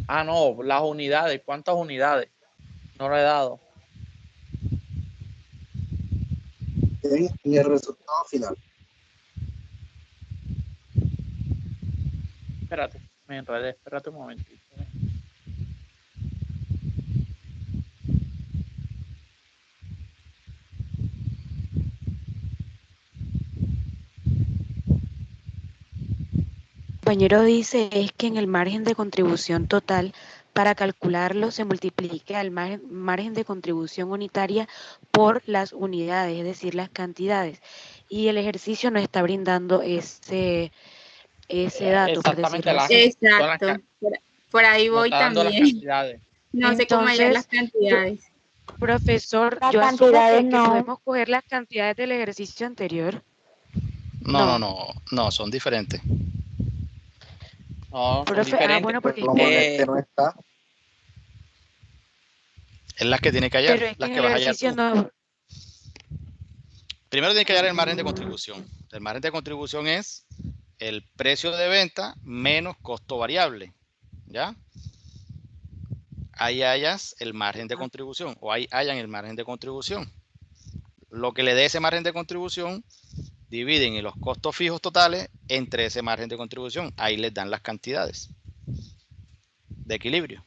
Ah, no, las unidades. ¿Cuántas unidades? No lo he dado. En el resultado final. Espérate, me enredé. Espérate un momentito. Compañero dice es que en el margen de contribución total, para calcularlo se multiplica el margen de contribución unitaria por las unidades, es decir, las cantidades. Y el ejercicio nos está brindando ese dato, por decirlo así. Exacto. Por ahí voy también. No sé cómo hallar las cantidades. Profesor, yo asumo que podemos coger las cantidades del ejercicio anterior. No, son diferentes. No, son profe, diferentes. Bueno, porque no está. Es las que tiene que hallar. Pero es que las en que el vas a hallar ejercicio tú. no. Primero tiene que hallar el margen de contribución. El margen de contribución es el precio de venta menos costo variable. ¿Ya? Ahí hallas el margen de contribución, o ahí hallan el margen de contribución. Lo que le dé ese margen de contribución, dividen en los costos fijos totales entre ese margen de contribución. Ahí les dan las cantidades de equilibrio.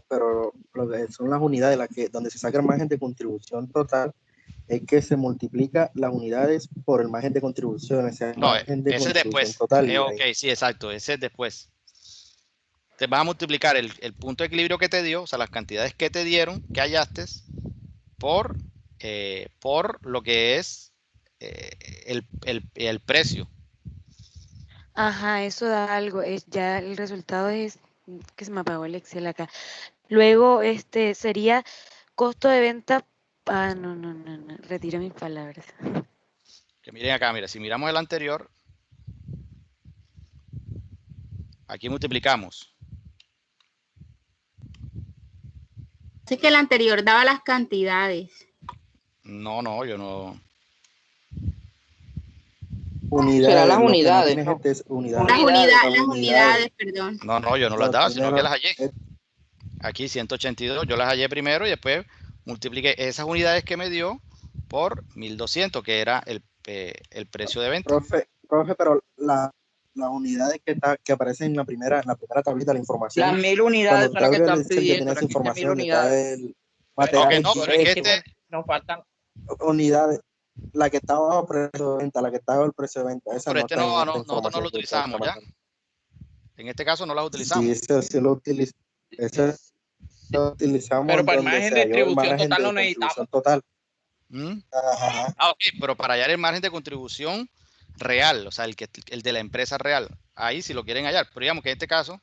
Pero lo que son las unidades donde se saca el margen de contribución total es que se multiplica las unidades por el margen de contribución. Ese es después. Total, ok, sí, exacto. Ese es después. Te vas a multiplicar el punto de equilibrio que te dio, o sea, las cantidades que te dieron, que hallaste, por lo que es el precio. Ajá, eso da algo. Ya el resultado es que se me apagó el Excel acá. Luego, sería costo de venta. No. Retiro mis palabras. Que miren acá, mira, si miramos el anterior, aquí multiplicamos. Así que el anterior daba las cantidades. No, yo no. Serán las unidades. Las unidades, perdón. No, yo no las daba, sino que las hallé. Aquí 182, yo las hallé primero y después multipliqué esas unidades que me dio por 1200, que era el precio de venta. Profe, pero las unidades que aparecen en la primera tablita de la información. Las 1000 unidades son las que están pidiendo. Esa información, 1000 unidades. Okay, no, pero es que nos faltan unidades. La que está bajo precio de venta, la que está bajo el precio de venta. Esa pero no nosotros no lo utilizamos ya. En este caso no las utilizamos. Sí, eso sí lo utilizamos. Pero para el margen de distribución total lo necesitamos. Ok, pero para hallar el margen de contribución real, o sea, el de la empresa real, ahí si lo quieren hallar. Pero digamos que en este caso,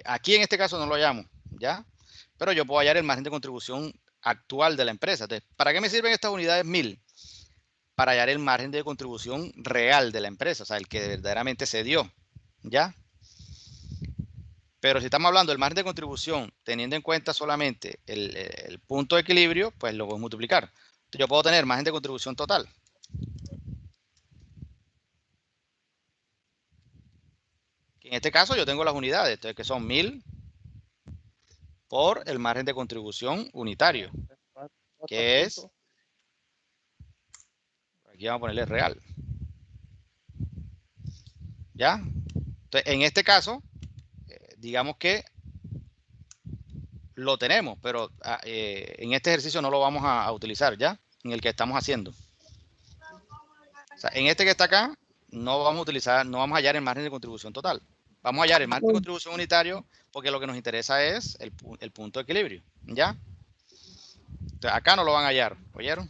aquí en este caso no lo hallamos, ¿ya? Pero yo puedo hallar el margen de contribución actual de la empresa. Entonces, ¿para qué me sirven estas unidades 1000? Para hallar el margen de contribución real de la empresa, o sea, el que verdaderamente se dio, ¿ya? Pero si estamos hablando del margen de contribución, teniendo en cuenta solamente el punto de equilibrio, pues lo voy a multiplicar. Entonces, yo puedo tener margen de contribución total. En este caso yo tengo las unidades, entonces que son 1000 por el margen de contribución unitario, que es, aquí vamos a ponerle real. ¿Ya? Entonces, en este caso, digamos que lo tenemos, pero en este ejercicio no lo vamos a utilizar, ¿ya? En el que estamos haciendo. O sea, en este que está acá, no vamos a utilizar, no vamos a hallar el margen de contribución total. Vamos a hallar el margen de contribución unitario porque lo que nos interesa es el punto de equilibrio, ¿ya? Entonces, acá no lo van a hallar, ¿oyeron?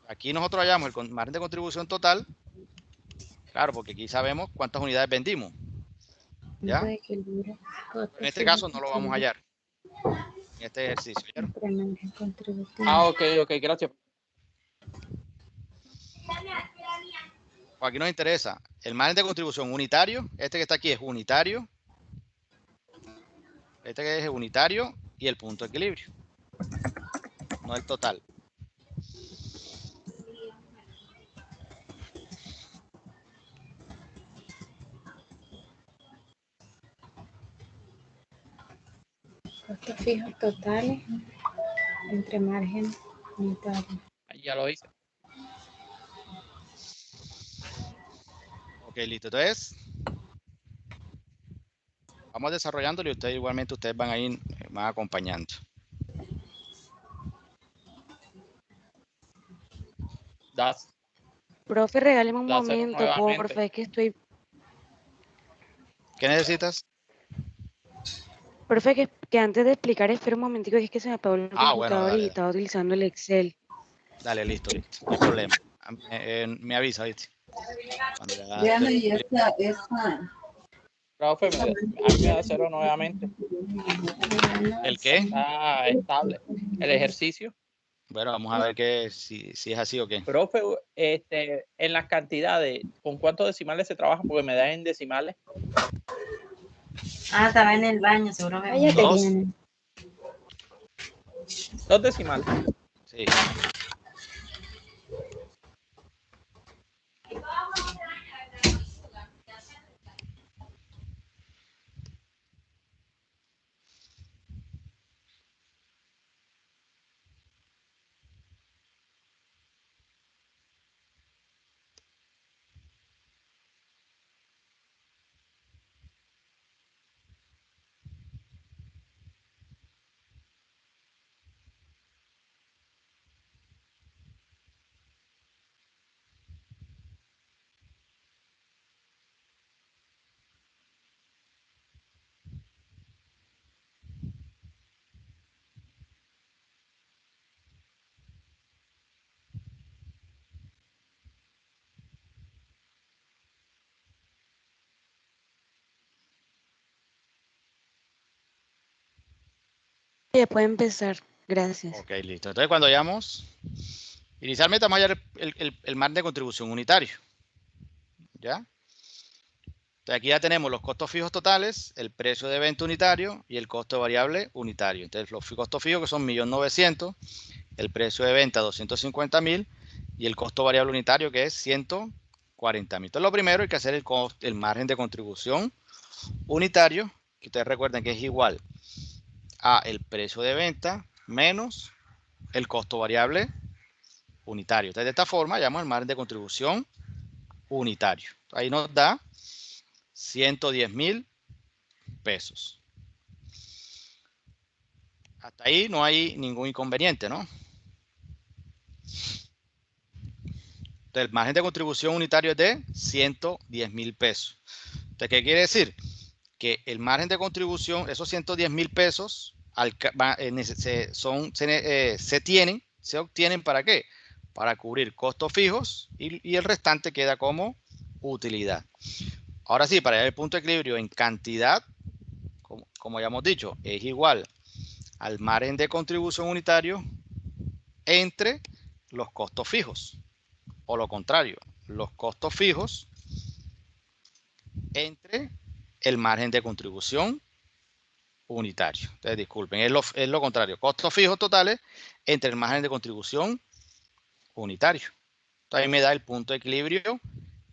Aquí nosotros hallamos el margen de contribución total, claro, porque aquí sabemos cuántas unidades vendimos, ¿ya? En este caso no lo vamos a hallar, en este ejercicio, ¿oyeron? Ok, gracias. Aquí nos interesa el margen de contribución unitario, este que está aquí es unitario, este que es unitario y el punto de equilibrio, no el total. Costos fijos totales entre margen unitario. Ya lo hice. Ok, listo. Entonces, vamos desarrollándolo y ustedes igualmente van a ir más acompañando. Profe, regáleme un momento, porfa, es que estoy... ¿Qué necesitas? Profe, que antes de explicar, espera un momentico, es que se me apagó el computador bueno, y estaba utilizando el Excel. Dale, listo, no hay problema. Me avisa, ¿viste? Profe, a mí me da 0 nuevamente. ¿El qué? Ah, estable. El ejercicio. Bueno, vamos a ver si es así o qué. Profe, en las cantidades, ¿con cuántos decimales se trabaja? Porque me dan en decimales. Ah, estaba en el baño, seguro me Vaya que Dos. viene. 2 decimales. Sí. Ya puede empezar, gracias. Ok, listo. Entonces, cuando hayamos, inicialmente vamos a hallar el margen de contribución unitario. ¿Ya? Entonces, aquí ya tenemos los costos fijos totales, el precio de venta unitario y el costo variable unitario. Entonces, los costos fijos que son 1.900.000, el precio de venta 250.000 y el costo variable unitario que es 140.000. Entonces, lo primero hay que hacer el margen de contribución unitario, que ustedes recuerden que es igual a el precio de venta menos el costo variable unitario. Entonces, de esta forma, llamamos el margen de contribución unitario. Ahí nos da 110.000 pesos. Hasta ahí no hay ningún inconveniente, ¿no? Entonces, el margen de contribución unitario es de 110.000 pesos. Entonces, ¿qué quiere decir? Que el margen de contribución, esos 110.000 pesos, se obtienen ¿para qué? Para cubrir costos fijos y el restante queda como utilidad. Ahora sí, para el punto de equilibrio en cantidad, como ya hemos dicho, es igual al margen de contribución unitario entre los costos fijos. O lo contrario, los costos fijos entre el margen de contribución unitario. Entonces, disculpen, es lo contrario. Costos fijos totales entre el margen de contribución unitario. Entonces, ahí me da el punto de equilibrio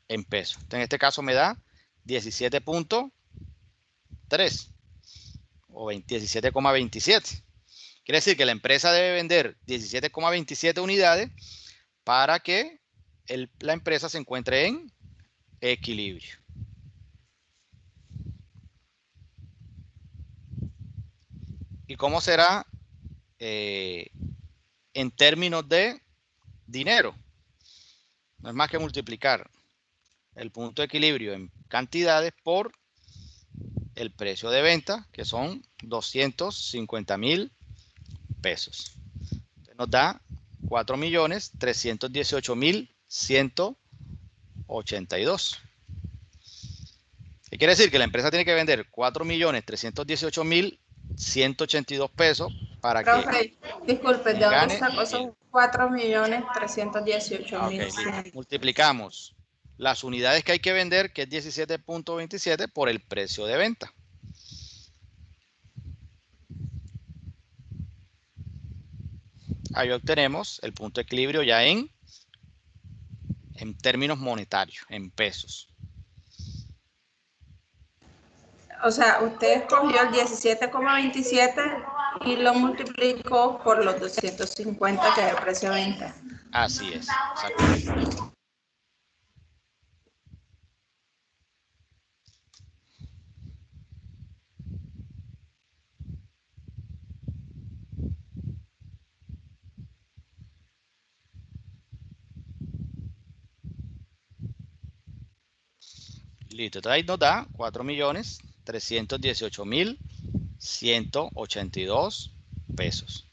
en pesos. Entonces, en este caso me da 17.3 o 17,27. Quiere decir que la empresa debe vender 17,27 unidades para que la empresa se encuentre en equilibrio. ¿Y cómo será en términos de dinero? No es más que multiplicar el punto de equilibrio en cantidades por el precio de venta, que son 250,000 pesos. Nos da 4.318.182. ¿Qué quiere decir? Que la empresa tiene que vender 4.318.182 pesos para Profe, disculpe, ¿de dónde gane sacó esos 4.318.000? Ok, multiplicamos las unidades que hay que vender, que es 17.27, por el precio de venta. Ahí obtenemos el punto de equilibrio ya en términos monetarios, en pesos. O sea, usted escogió el 17,27 y lo multiplicó por los 250 que es el precio de venta. Así es, exactamente. Listo, entonces ahí nos da 4.318.182 pesos.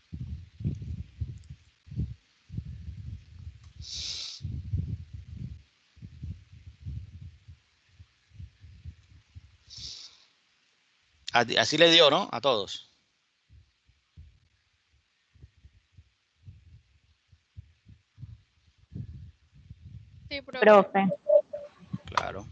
Así le dio, ¿no? A todos. Sí, Profe. Claro.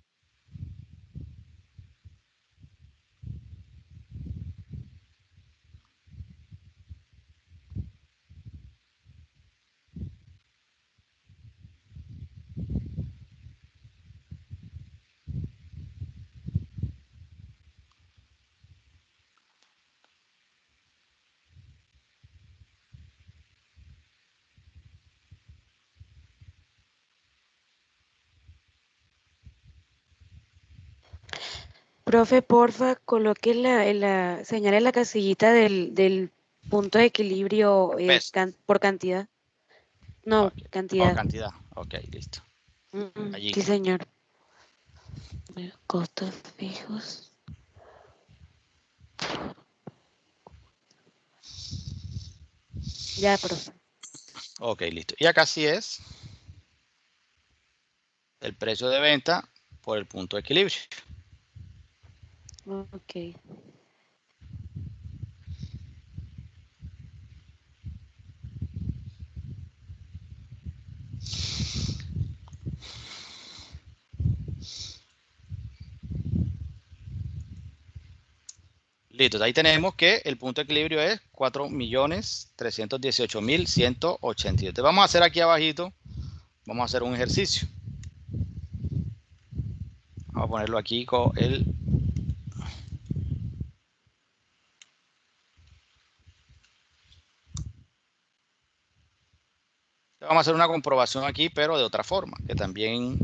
Profe, porfa, coloque señale la casillita del punto de equilibrio por cantidad. No, Okay. cantidad. Oh, cantidad. Ok, listo. Allí. Sí, señor. Costos fijos. Ya, profe. Ok, listo. Y acá sí es el precio de venta por el punto de equilibrio. Ok. Listo, ahí tenemos que el punto de equilibrio es 4.318.182. Vamos a hacer aquí abajito, vamos a hacer un ejercicio. Vamos a ponerlo aquí con el... Vamos a hacer una comprobación aquí, pero de otra forma, que también...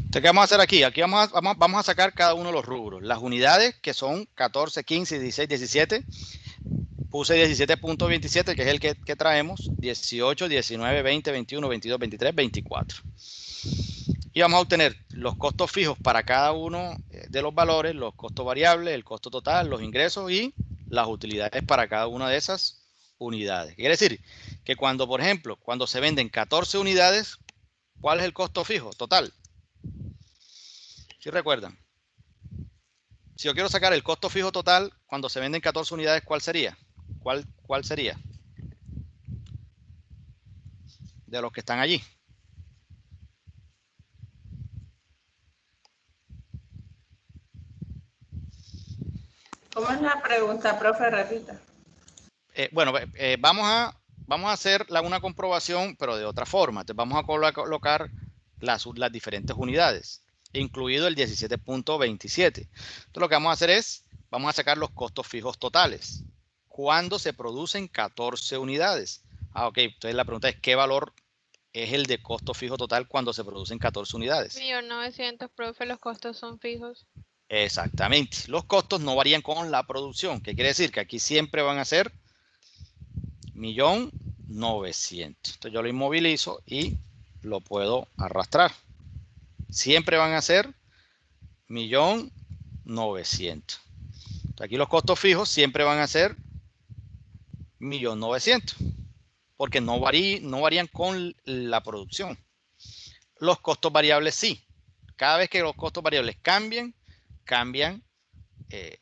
Entonces, ¿qué vamos a hacer aquí? Aquí vamos a sacar cada uno de los rubros. Las unidades, que son 14, 15, 16, 17. Puse 17.27, que es el que traemos. 18, 19, 20, 21, 22, 23, 24. Y vamos a obtener los costos fijos para cada uno de los valores, los costos variables, el costo total, los ingresos y las utilidades para cada una de esas unidades. Quiere decir que cuando, por ejemplo, cuando se venden 14 unidades, ¿cuál es el costo fijo total? ¿Sí recuerdan? Si yo quiero sacar el costo fijo total cuando se venden 14 unidades, ¿cuál sería? ¿Cuál sería? De los que están allí. ¿Cómo es la pregunta, profe? Repita. Vamos a hacer una comprobación, pero de otra forma. Entonces vamos a colocar las diferentes unidades, incluido el 17.27. Entonces lo que vamos a hacer es, vamos a sacar los costos fijos totales. ¿Cuándo se producen 14 unidades? Ok, entonces la pregunta es, ¿qué valor es el de costo fijo total cuando se producen 14 unidades? 1.900.000, profe, los costos son fijos. Exactamente. Los costos no varían con la producción. ¿Qué quiere decir? Que aquí siempre van a ser 1.900.000. Entonces yo lo inmovilizo y lo puedo arrastrar. Siempre van a ser 1.900.000. Aquí los costos fijos siempre van a ser 1.900.000. Porque no varían con la producción. Los costos variables sí. Cada vez que los costos variables cambian,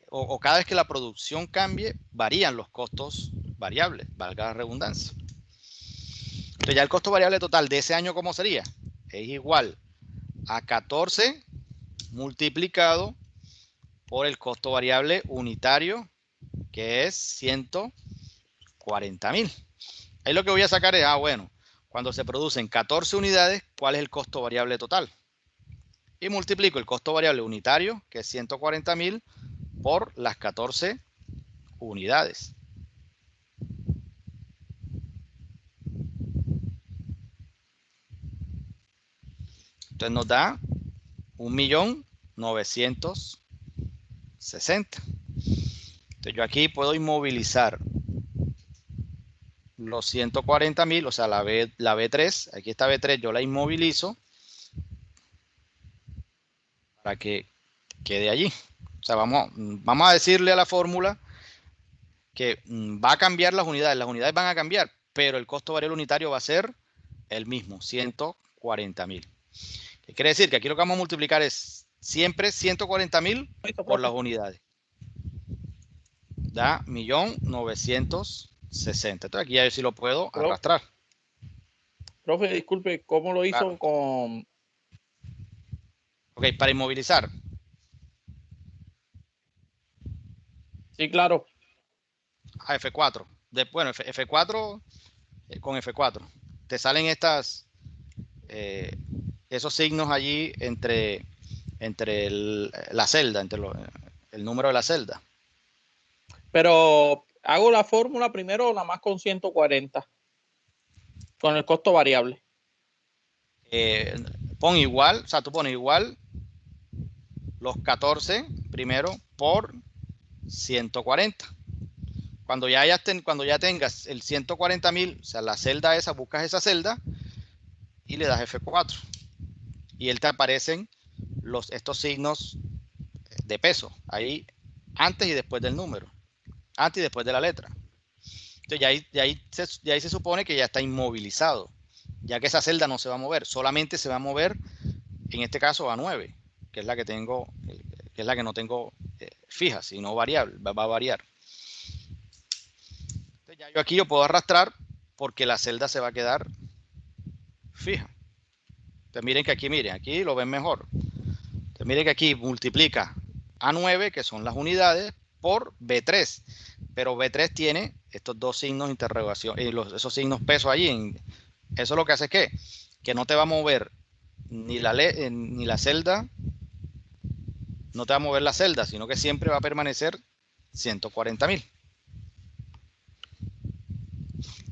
o cada vez que la producción cambie, varían los costos variables, valga la redundancia. Entonces ya el costo variable total de ese año, ¿cómo sería? Es igual a 14 multiplicado por el costo variable unitario, que es 140.000. Ahí lo que voy a sacar es, bueno, cuando se producen 14 unidades, ¿cuál es el costo variable total? Y multiplico el costo variable unitario, que es 140.000, por las 14 unidades. Entonces nos da 1.960.000. Entonces yo aquí puedo inmovilizar los 140.000, o sea, la B3, aquí está B3, yo la inmovilizo para que quede allí. O sea, vamos a decirle a la fórmula que va a cambiar las unidades van a cambiar, pero el costo variable unitario va a ser el mismo, 140.000. ¿Qué quiere decir? Que aquí lo que vamos a multiplicar es siempre 140.000 por las unidades. Da 1.960.000. Entonces aquí a ver si lo puedo arrastrar. Profe, disculpe, ¿cómo lo hizo? Claro. Con... Ok, para inmovilizar. Sí, claro. A F4. Bueno, F4, con F4. Te salen esos signos allí entre la celda, el número de la celda. Pero hago la fórmula primero nada más con 140. Con el costo variable. Pon igual, o sea, tú pones igual los 14 primero por 140. Cuando ya tengas el 140.000, o sea, la celda esa, buscas esa celda y le das F4. Y él te aparecen estos signos de peso, ahí antes y después del número, antes y después de la letra. Entonces ya ahí se supone que ya está inmovilizado, ya que esa celda no se va a mover, solamente se va a mover, en este caso, a 9, que es la que tengo, que es la que no tengo fija, sino variable, va a variar. Entonces ya yo puedo arrastrar porque la celda se va a quedar fija. Entonces miren que aquí lo ven mejor. Entonces miren que aquí multiplica A9, que son las unidades, por B3. Pero B3 tiene estos dos signos de interrogación, esos signos peso allí. Eso lo que hace es que no te va a mover ni la celda, no te va a mover la celda, sino que siempre va a permanecer 140.000.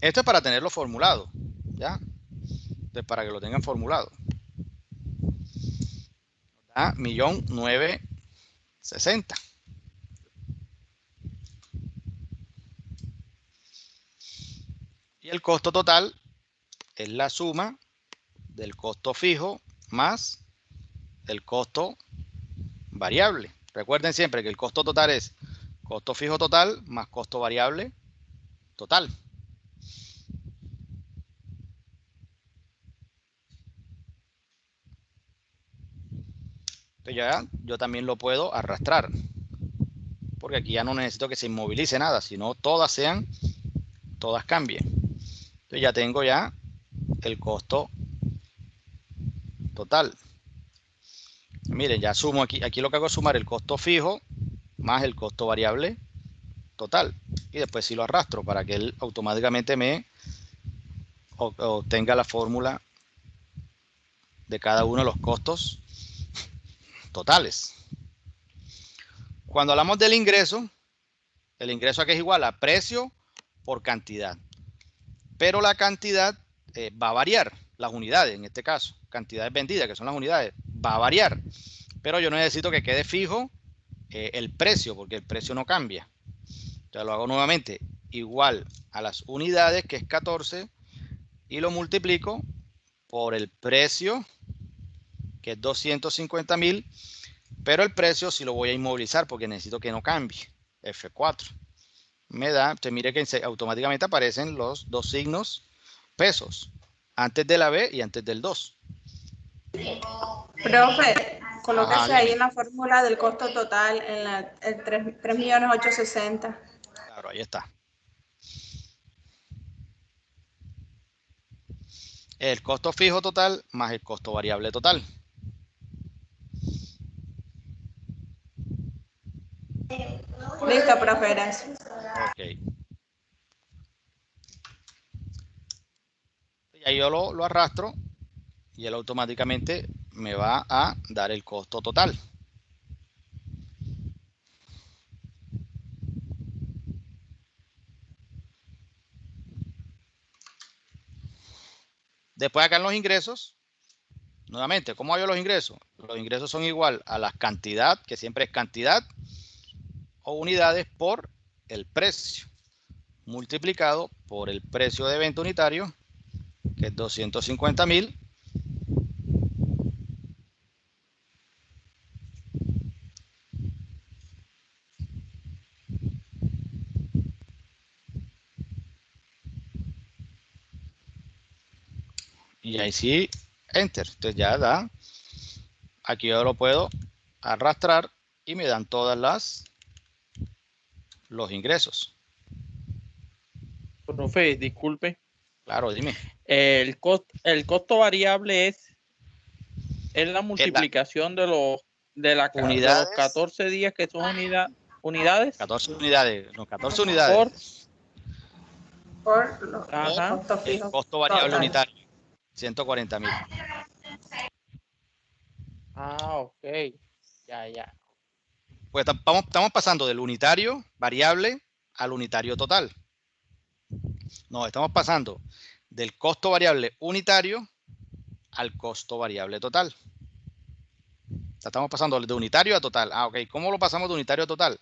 Esto es para tenerlo formulado, ¿ya? Entonces, para que lo tengan formulado. Da 1.960.000. Y el costo total es la suma del costo fijo más el costo variable. Recuerden siempre que el costo total es costo fijo total más costo variable total. Entonces ya yo también lo puedo arrastrar, porque aquí ya no necesito que se inmovilice nada, sino todas cambien. Entonces ya tengo ya el costo total. Miren, ya sumo aquí lo que hago es sumar el costo fijo más el costo variable total. Y después si lo arrastro para que él automáticamente me obtenga la fórmula de cada uno de los costos totales. Cuando hablamos del ingreso, el ingreso aquí es igual a precio por cantidad. Pero la cantidad va a variar, las unidades en este caso, cantidades vendidas, que son las unidades, va a variar. Pero yo necesito que quede fijo el precio, porque el precio no cambia. Entonces lo hago nuevamente, igual a las unidades, que es 14, y lo multiplico por el precio, que es 250.000, pero el precio sí lo voy a inmovilizar porque necesito que no cambie. F4. Me da, entonces mire que automáticamente aparecen los dos signos pesos, antes de la B y antes del 2. Profe, colóquese ahí en la fórmula del costo total, en el 3.860.000. Claro, ahí está. El costo fijo total más el costo variable total. Listo, profe, gracias. Ok. Y ahí yo lo arrastro y él automáticamente me va a dar el costo total. Después acá en los ingresos, nuevamente, ¿cómo hallo los ingresos? Los ingresos son igual a la cantidad, que siempre es cantidad o unidades por el precio, multiplicado por el precio de venta unitario, que es 250.000. Y ahí sí, enter. Entonces ya da. Aquí yo lo puedo arrastrar y me dan todas los ingresos. Profe, disculpe. Claro, dime. El costo variable es la multiplicación de los unidades, de los 14 días que son unidades. 14 unidades, no, 14 unidades. Por los costos el fijos costo variable total. unitario, 140.000. Ah, ok. Ya. Pues estamos pasando del unitario variable al unitario total. No, estamos pasando del costo variable unitario al costo variable total. Estamos pasando de unitario a total. Ah, ok. ¿Cómo lo pasamos de unitario a total?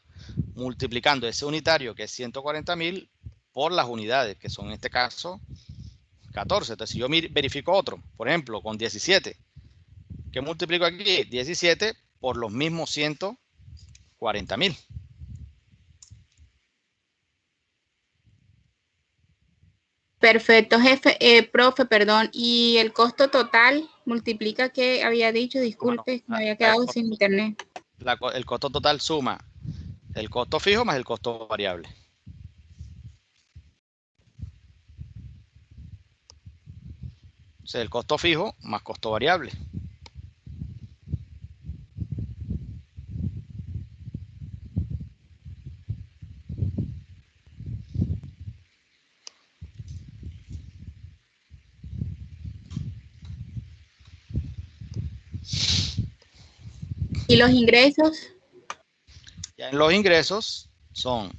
Multiplicando ese unitario, que es 140.000, por las unidades, que son en este caso 14. Entonces, si yo verifico otro, por ejemplo, con 17, ¿qué multiplico aquí? 17 por los mismos 140.000. Perfecto, jefe, profe, perdón. ¿Y el costo total multiplica qué había dicho? Disculpe, me había quedado sin internet. El costo total suma el costo fijo más el costo variable. O sea, el costo fijo más costo variable. ¿Y los ingresos? Ya en los ingresos son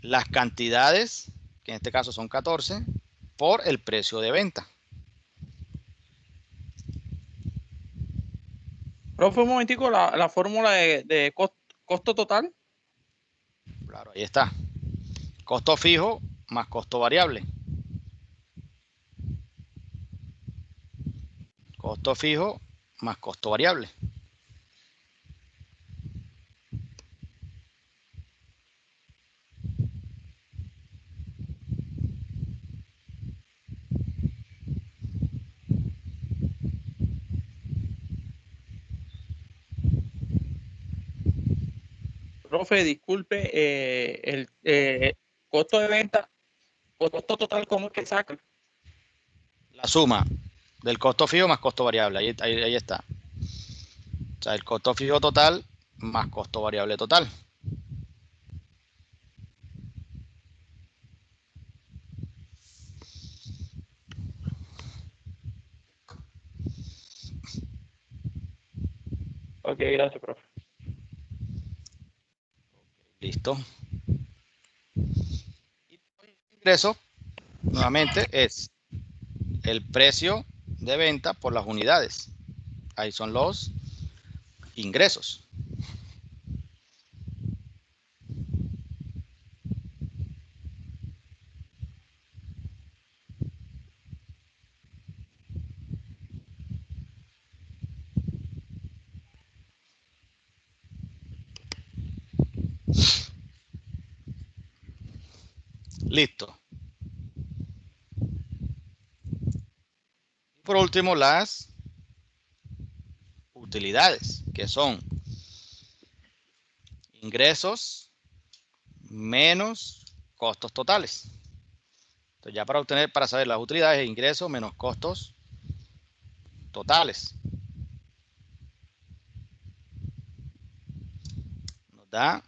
las cantidades, que en este caso son 14, por el precio de venta. Profe, un momentico, la fórmula de costo total. Claro, ahí está. Costo fijo más costo variable. Costo fijo más costo variable. Profe, disculpe, el costo de venta, costo total, ¿cómo es que saca? La suma del costo fijo más costo variable. Ahí está. O sea, el costo fijo total más costo variable total. Ok, gracias, profe. Listo. Ingreso, nuevamente, es el precio de venta por las unidades. Ahí son los ingresos. Listo. Por último, las utilidades, que son ingresos menos costos totales. Entonces, ya para saber las utilidades, ingresos menos costos totales. Nos da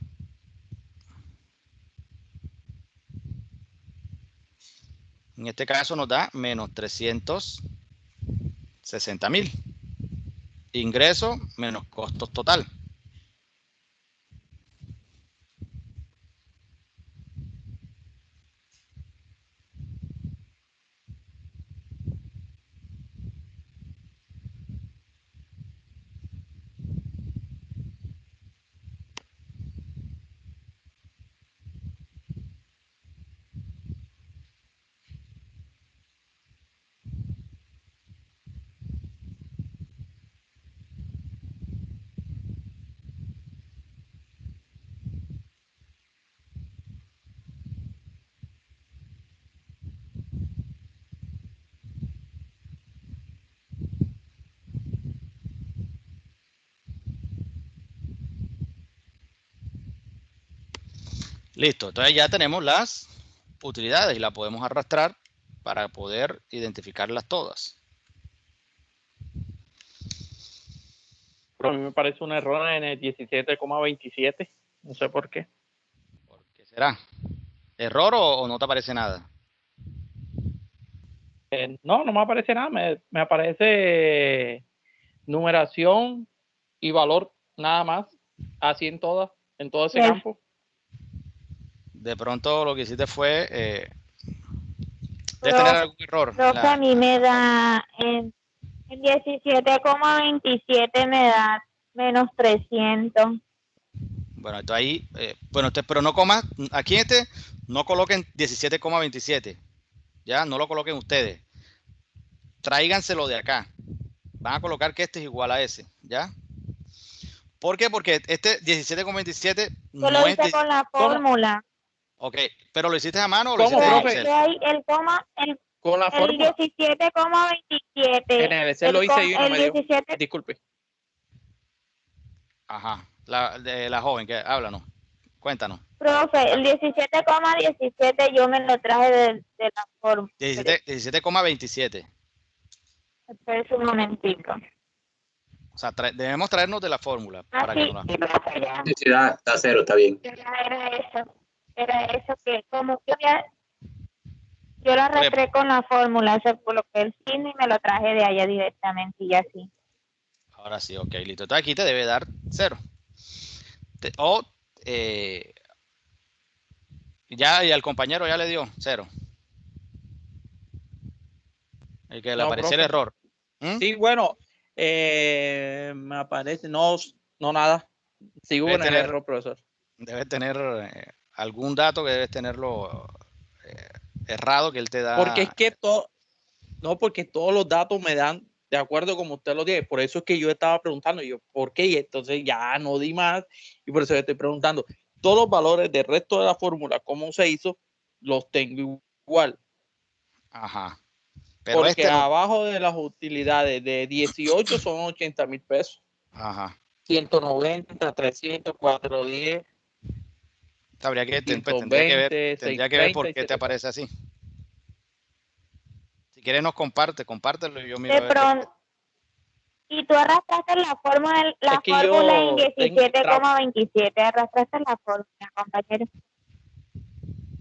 en este caso nos da menos 360.000. Ingreso menos costos total. Listo, entonces ya tenemos las utilidades y las podemos arrastrar para poder identificarlas todas. Pero a mí me parece un error en el 17,27. No sé por qué. ¿Por qué será? ¿Error o no te aparece nada? No me aparece nada. Me aparece numeración y valor nada más. Así en todo ese Yes. campo. De pronto lo que hiciste fue debe Profe, tener algún error. profe, a mí me da en 17,27 me da menos 300. Bueno, esto ahí, bueno, pero no comas, aquí en este no coloquen 17,27. Ya, no lo coloquen ustedes. Tráiganselo de acá. Van a colocar que este es igual a ese, ¿ya? ¿Por qué? Porque este 17,27 Yo lo no es... hice con la fórmula. Ok, pero ¿lo hiciste a mano o lo ¿Cómo, hiciste en profe? Excel? Hay el coma, Con la el fórmula. 17,27. En el Excel lo hice y no me dio. 17, Disculpe. Ajá, de la joven, que háblanos, cuéntanos. profe, el 17,17 yo me lo traje de la fórmula. 17,27. Espera un momentico. O sea, debemos traernos de la fórmula para que Sí, no la... sí, profe, ya. Sí, está cero, está bien. Era eso que como yo lo arrastré con la fórmula, se coloqué el signo y me lo traje de allá directamente y así. Ahora sí, ok, listo. Entonces aquí te debe dar 0. Ya, y al compañero ya le dio 0. El que le No, apareció el profe. error. ¿Mm? Sí, bueno, me aparece, no nada. Sigo con el error, profesor. Debes tener algún dato que debes tenerlo errado que él te da. Porque es que porque todos los datos me dan de acuerdo como usted lo tiene. Por eso es que yo estaba preguntando, yo, ¿por qué? Y entonces ya no di más y por eso le estoy preguntando. Todos los valores del resto de la fórmula, cómo se hizo, los tengo igual. Ajá. Pero porque abajo de las utilidades de 18 son 80,000 pesos. Ajá. 190, 300, 410. Habría que, 120, tendría que ver por qué te aparece así. Si quieres nos compártelo y yo miro. Y tú arrastraste la fórmula, Es que yo en tengo 17,27. Arrastraste la fórmula, compañero.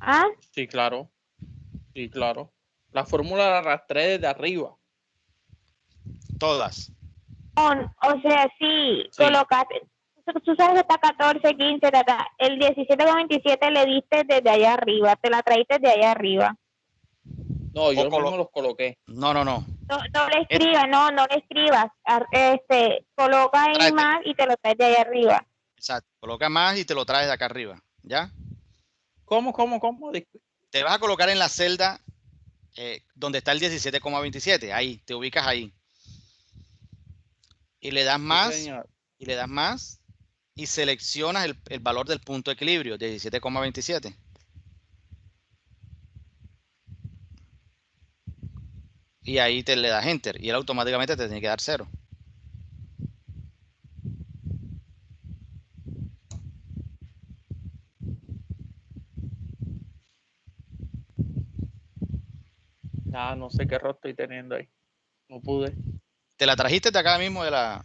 ¿Ah? Sí, claro. Sí, claro. La fórmula la arrastré desde arriba. Todas. O sea, sí, Sí. colocaste. Tú sabes que está 14, 15, el 17,27 le diste desde allá arriba, te la traíste desde allá arriba. No, yo mismo los coloqué. No. No le escribas, no le escribas. Coloca ahí Tráete. más y te lo traes de allá arriba. Exacto. Coloca más y te lo traes de acá arriba. ¿Ya? ¿Cómo? Te vas a colocar en la celda donde está el 17,27. Ahí, te ubicas ahí. Y le das más. Sí, señor. Y le das más. Y seleccionas el valor del punto de equilibrio, 17,27. Y ahí te le das enter. Y él automáticamente te tiene que dar 0. Ah, no sé qué error estoy teniendo ahí. No pude. Te la trajiste de acá mismo de la.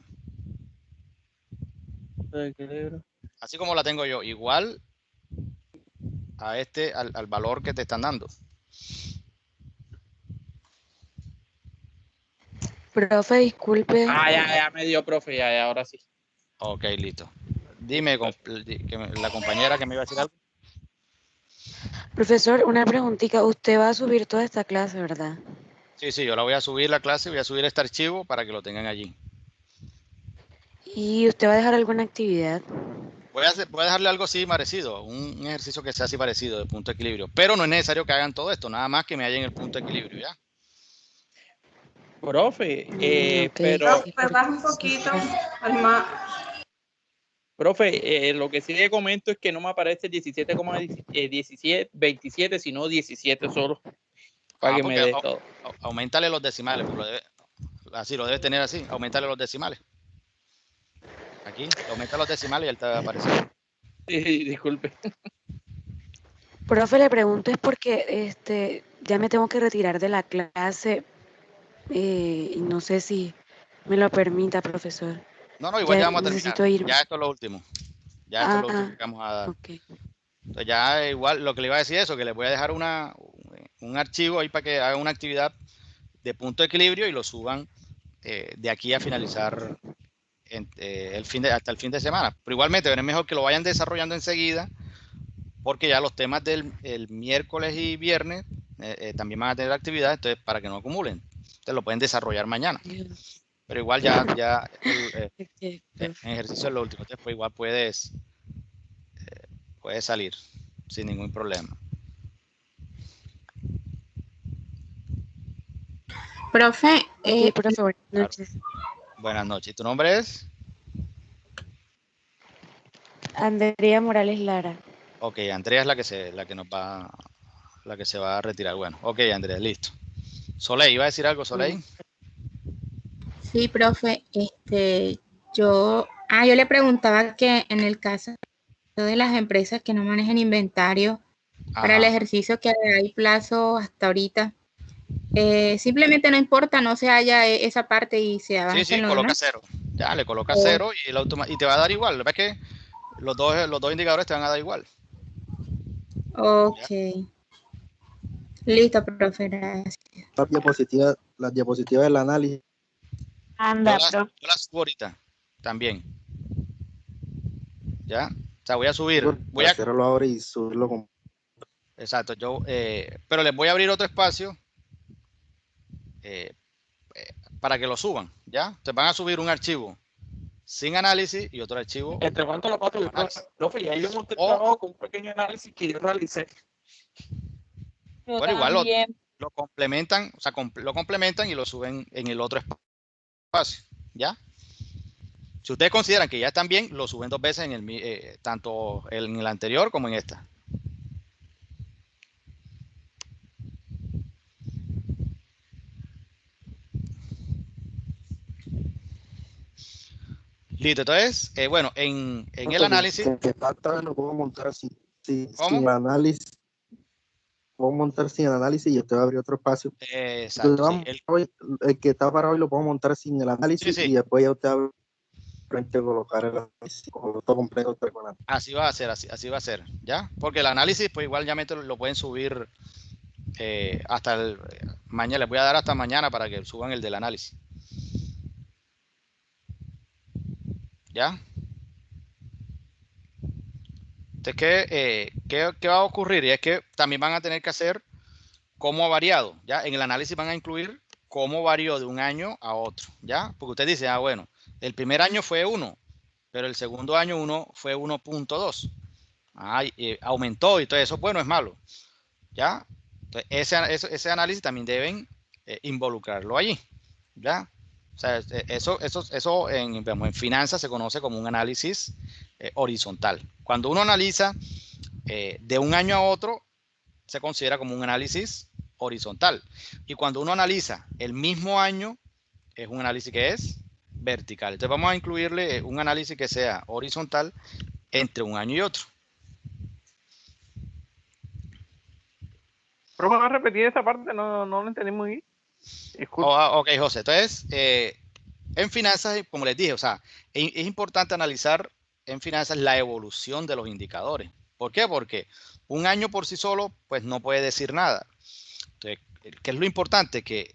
¿De qué libro? Así como la tengo yo. Igual a al valor que te están dando. Profe, disculpe. Ah, ya me dio, profe, ya, ahora sí. Ok, listo. Dime, la compañera que me iba a decir algo. Profesor, una preguntita. Usted va a subir toda esta clase, ¿verdad? Sí, yo la voy a subir la clase, voy a subir este archivo para que lo tengan allí. ¿Y usted va a dejar alguna actividad? Voy a dejarle algo así parecido, un ejercicio que sea así parecido de punto de equilibrio. Pero no es necesario que hagan todo esto, nada más que me hallen el punto de equilibrio, ¿ya? Profe, Ok. pero... Pues baja un poquito al más. Profe, lo que sí le comento es que no me aparece 17,27, sino 17 solo. Para que me porque dé todo. aumentale los decimales, porque así lo debes tener así, aumentale los decimales. Aquí, aumenta los decimales y él te va a aparecer. Sí, disculpe. Profe, le pregunto es porque ya me tengo que retirar de la clase y no sé si me lo permita, profesor. No, igual ya vamos a terminar. Necesito irme. Ya esto es lo último. Ya esto es lo último que vamos a dar. Okay. Entonces ya igual lo que le iba a decir eso, que les voy a dejar un archivo ahí para que hagan una actividad de punto de equilibrio y lo suban de aquí a finalizar hasta el fin de semana. Pero igualmente es mejor que lo vayan desarrollando enseguida, porque ya los temas del miércoles y viernes también van a tener actividad, entonces para que no acumulen. Entonces lo pueden desarrollar mañana. Pero igual ya el ejercicio es lo último. Entonces pues igual puedes salir sin ningún problema. Profe, profe, buenas noches. Buenas noches. ¿Tu nombre es? Andrea Morales Lara. Ok, Andrea es la que se va a retirar. Bueno, ok, Andrea, listo. Soleil, ¿iba a decir algo, Soleil? Sí, profe, yo le preguntaba que en el caso de las empresas que no manejan inventario, para el ejercicio que hay plazo hasta ahorita, simplemente no importa, no se halla esa parte y se avanza. Sí, coloca 0. Ya, le coloca 0 y te va a dar igual. La verdad es que los dos indicadores te van a dar igual. Ok. ¿Ya? Listo, profe, gracias. Las diapositivas del análisis. Yo las subo ahorita también. ¿Ya? O sea, voy a subir. Voy a hacerlo ahora y subirlo con... Exacto, pero les voy a abrir otro espacio para que lo suban, ¿ya? Ustedes van a subir un archivo sin análisis y otro archivo. ¿Entre cuánto lo paso? Profe, ya yo monté el trabajo con un pequeño análisis que yo realicé. Bueno, igual lo complementan, o sea, lo complementan y lo suben en el otro espacio, ¿ya? Si ustedes consideran que ya están bien, lo suben 2 veces tanto en el anterior como en esta. Listo, entonces, bueno, en el análisis. Que lo puedo montar sin análisis. puedo montar sin el análisis y usted va a abrir otro espacio. Exacto, Entonces, el que está para hoy lo puedo montar sin el análisis y después ya usted abre frente a colocar el análisis todo completo. Así va a ser, así va a ser, ¿ya? Porque el análisis, pues igualmente lo pueden subir hasta mañana. Les voy a dar hasta mañana para que suban el del análisis. ¿Ya? Entonces, ¿qué va a ocurrir? Y es que también van a tener que hacer cómo ha variado, ¿ya? En el análisis van a incluir cómo varió de un año a otro, ¿ya? Porque usted dice, bueno, el primer año fue 1, pero el segundo año fue 1.2. Aumentó y todo eso, bueno, es malo, ¿ya? Entonces, ese análisis también deben involucrarlo allí, ¿ya? O sea, eso en finanzas se conoce como un análisis horizontal. Cuando uno analiza de un año a otro, se considera como un análisis horizontal. Y cuando uno analiza el mismo año, es un análisis que es vertical. Entonces vamos a incluirle un análisis que sea horizontal entre un año y otro. ¿Pero van a repetir esa parte? No lo entendí muy bien. Ok, José. Entonces, en finanzas, como les dije, o sea, es importante analizar en finanzas la evolución de los indicadores. ¿Por qué? Porque un año por sí solo, pues no puede decir nada. Entonces, ¿qué es lo importante? Que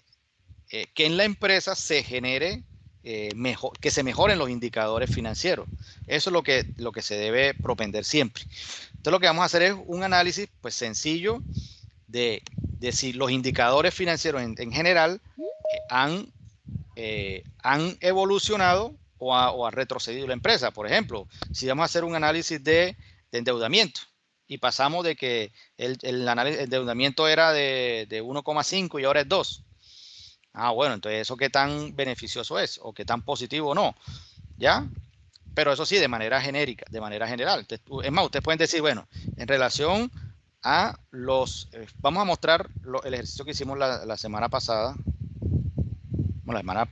en la empresa se genere que se mejoren los indicadores financieros. Eso es lo que se debe propender siempre. Entonces, lo que vamos a hacer es un análisis, pues sencillo, de si los indicadores financieros en general han evolucionado o ha retrocedido la empresa. Por ejemplo, si vamos a hacer un análisis de endeudamiento y pasamos de que el endeudamiento era de 1,5 y ahora es 2. Bueno, entonces eso qué tan beneficioso es o qué tan positivo o no, ¿ya? Pero eso sí, de manera genérica, de manera general. Entonces, es más, ustedes pueden decir, bueno, en relación a vamos a mostrar el ejercicio que hicimos la semana pasada, bueno,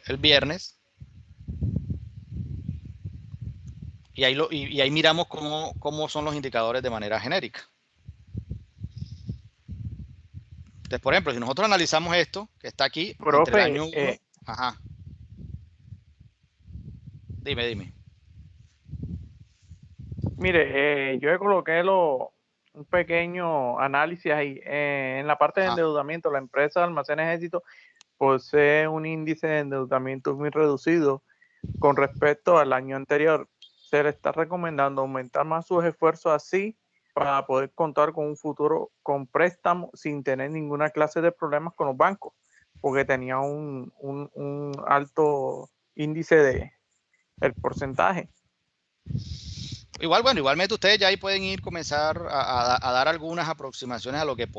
el viernes, y ahí miramos cómo son los indicadores de manera genérica. Entonces, por ejemplo, si nosotros analizamos esto, que está aquí, profe, entre el año 1, ajá. Dime. Mire, yo coloqué un pequeño análisis ahí. En la parte de endeudamiento, la empresa de Almacenes Éxito posee un índice de endeudamiento muy reducido con respecto al año anterior. Se le está recomendando aumentar más sus esfuerzos así para poder contar con un futuro con préstamo sin tener ninguna clase de problemas con los bancos, porque tenía un alto índice el porcentaje. Igualmente ustedes ya ahí pueden comenzar a dar algunas aproximaciones a lo que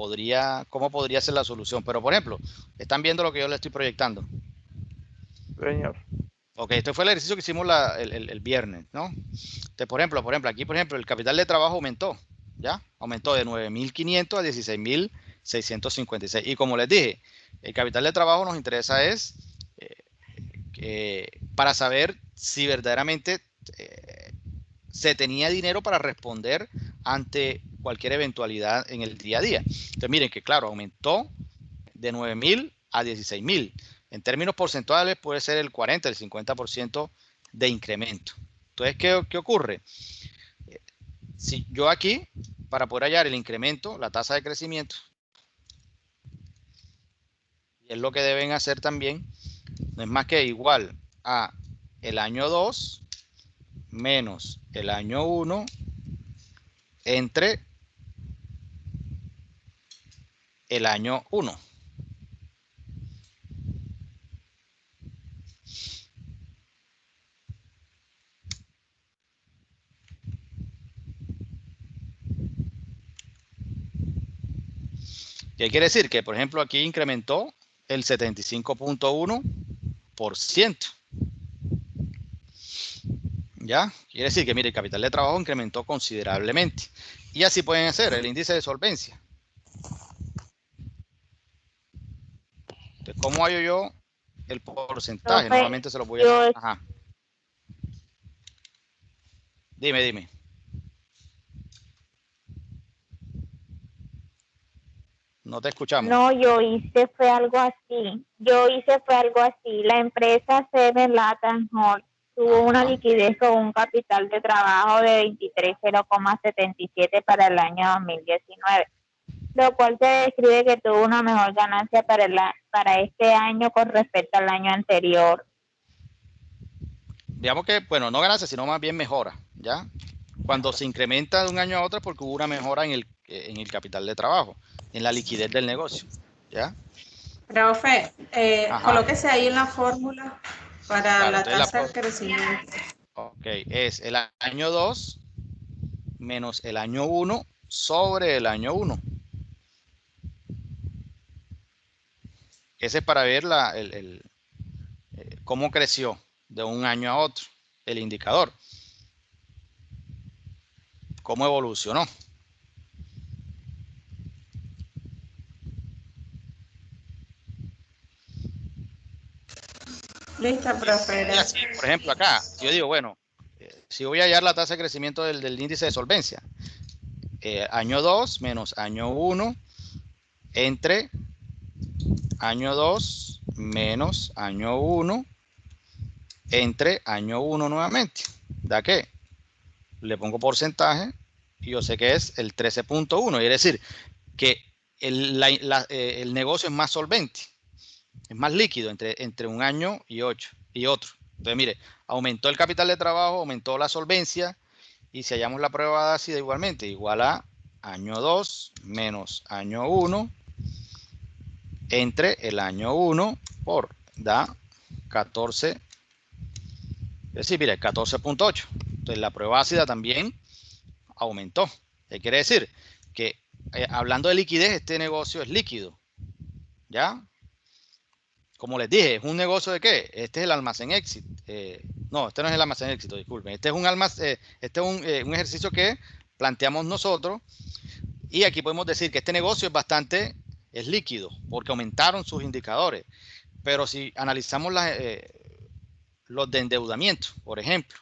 cómo podría ser la solución. Pero, por ejemplo, están viendo lo que yo les estoy proyectando. Señor. Ok, este fue el ejercicio que hicimos el viernes, ¿no? Entonces, por ejemplo, aquí, el capital de trabajo aumentó, ¿ya? Aumentó de 9.500 a 16.656. Y como les dije, el capital de trabajo nos interesa es para saber si verdaderamente se tenía dinero para responder ante cualquier eventualidad en el día a día. Entonces, miren que, claro, aumentó de 9.000 a 16.000. En términos porcentuales puede ser el 40, el 50% de incremento. Entonces, ¿qué ocurre? Si yo aquí, para poder hallar el incremento, la tasa de crecimiento, y es lo que deben hacer también, no es más que igual a el año 2 menos el año 1 entre el año 1. ¿Qué quiere decir? Que, por ejemplo, aquí incrementó el 75.1%. ¿Ya? Quiere decir que, mire, el capital de trabajo incrementó considerablemente. Y así pueden hacer el índice de solvencia. Entonces, ¿cómo hallo yo el porcentaje? Nuevamente se lo voy a... Ajá. Dime. No te escuchamos. No, yo hice fue algo así. La empresa Seven Latin Hall tuvo una liquidez con un capital de trabajo de 23,077 para el año 2019, lo cual se describe que tuvo una mejor ganancia para este año con respecto al año anterior. Digamos que, bueno, no ganancia, sino más bien mejora, ¿ya? Cuando se incrementa de un año a otro es porque hubo una mejora en el capital de trabajo, en la liquidez del negocio, ¿ya? Profe, colóquese ahí en la fórmula para la tasa de crecimiento. Ok, es el año 2 menos el año 1 sobre el año 1. Ese es para ver cómo creció de un año a otro el indicador. Cómo evolucionó. Listo, profe. Y así, por ejemplo, acá, yo digo, bueno, si voy a hallar la tasa de crecimiento del índice de solvencia, año 2 menos año 1 entre año 2 menos año 1 entre año 1 nuevamente. ¿Da qué? Le pongo porcentaje y yo sé que es el 13.1. Quiere decir que el negocio es más solvente, es más líquido entre un año y otro. Entonces, mire, aumentó el capital de trabajo, aumentó la solvencia, y si hallamos la prueba de ácida igualmente, igual a año 2 menos año 1 entre el año 1 da 14, es decir, mire, 14.8. Entonces, la prueba ácida también aumentó. ¿Qué quiere decir? Que hablando de liquidez, este negocio es líquido, ¿ya? Como les dije, ¿es un negocio de qué? Este es el almacén éxito. No, este no es el almacén éxito, disculpen. Este es un ejercicio que planteamos nosotros, y aquí podemos decir que este negocio es líquido porque aumentaron sus indicadores. Pero si analizamos los de endeudamiento, por ejemplo,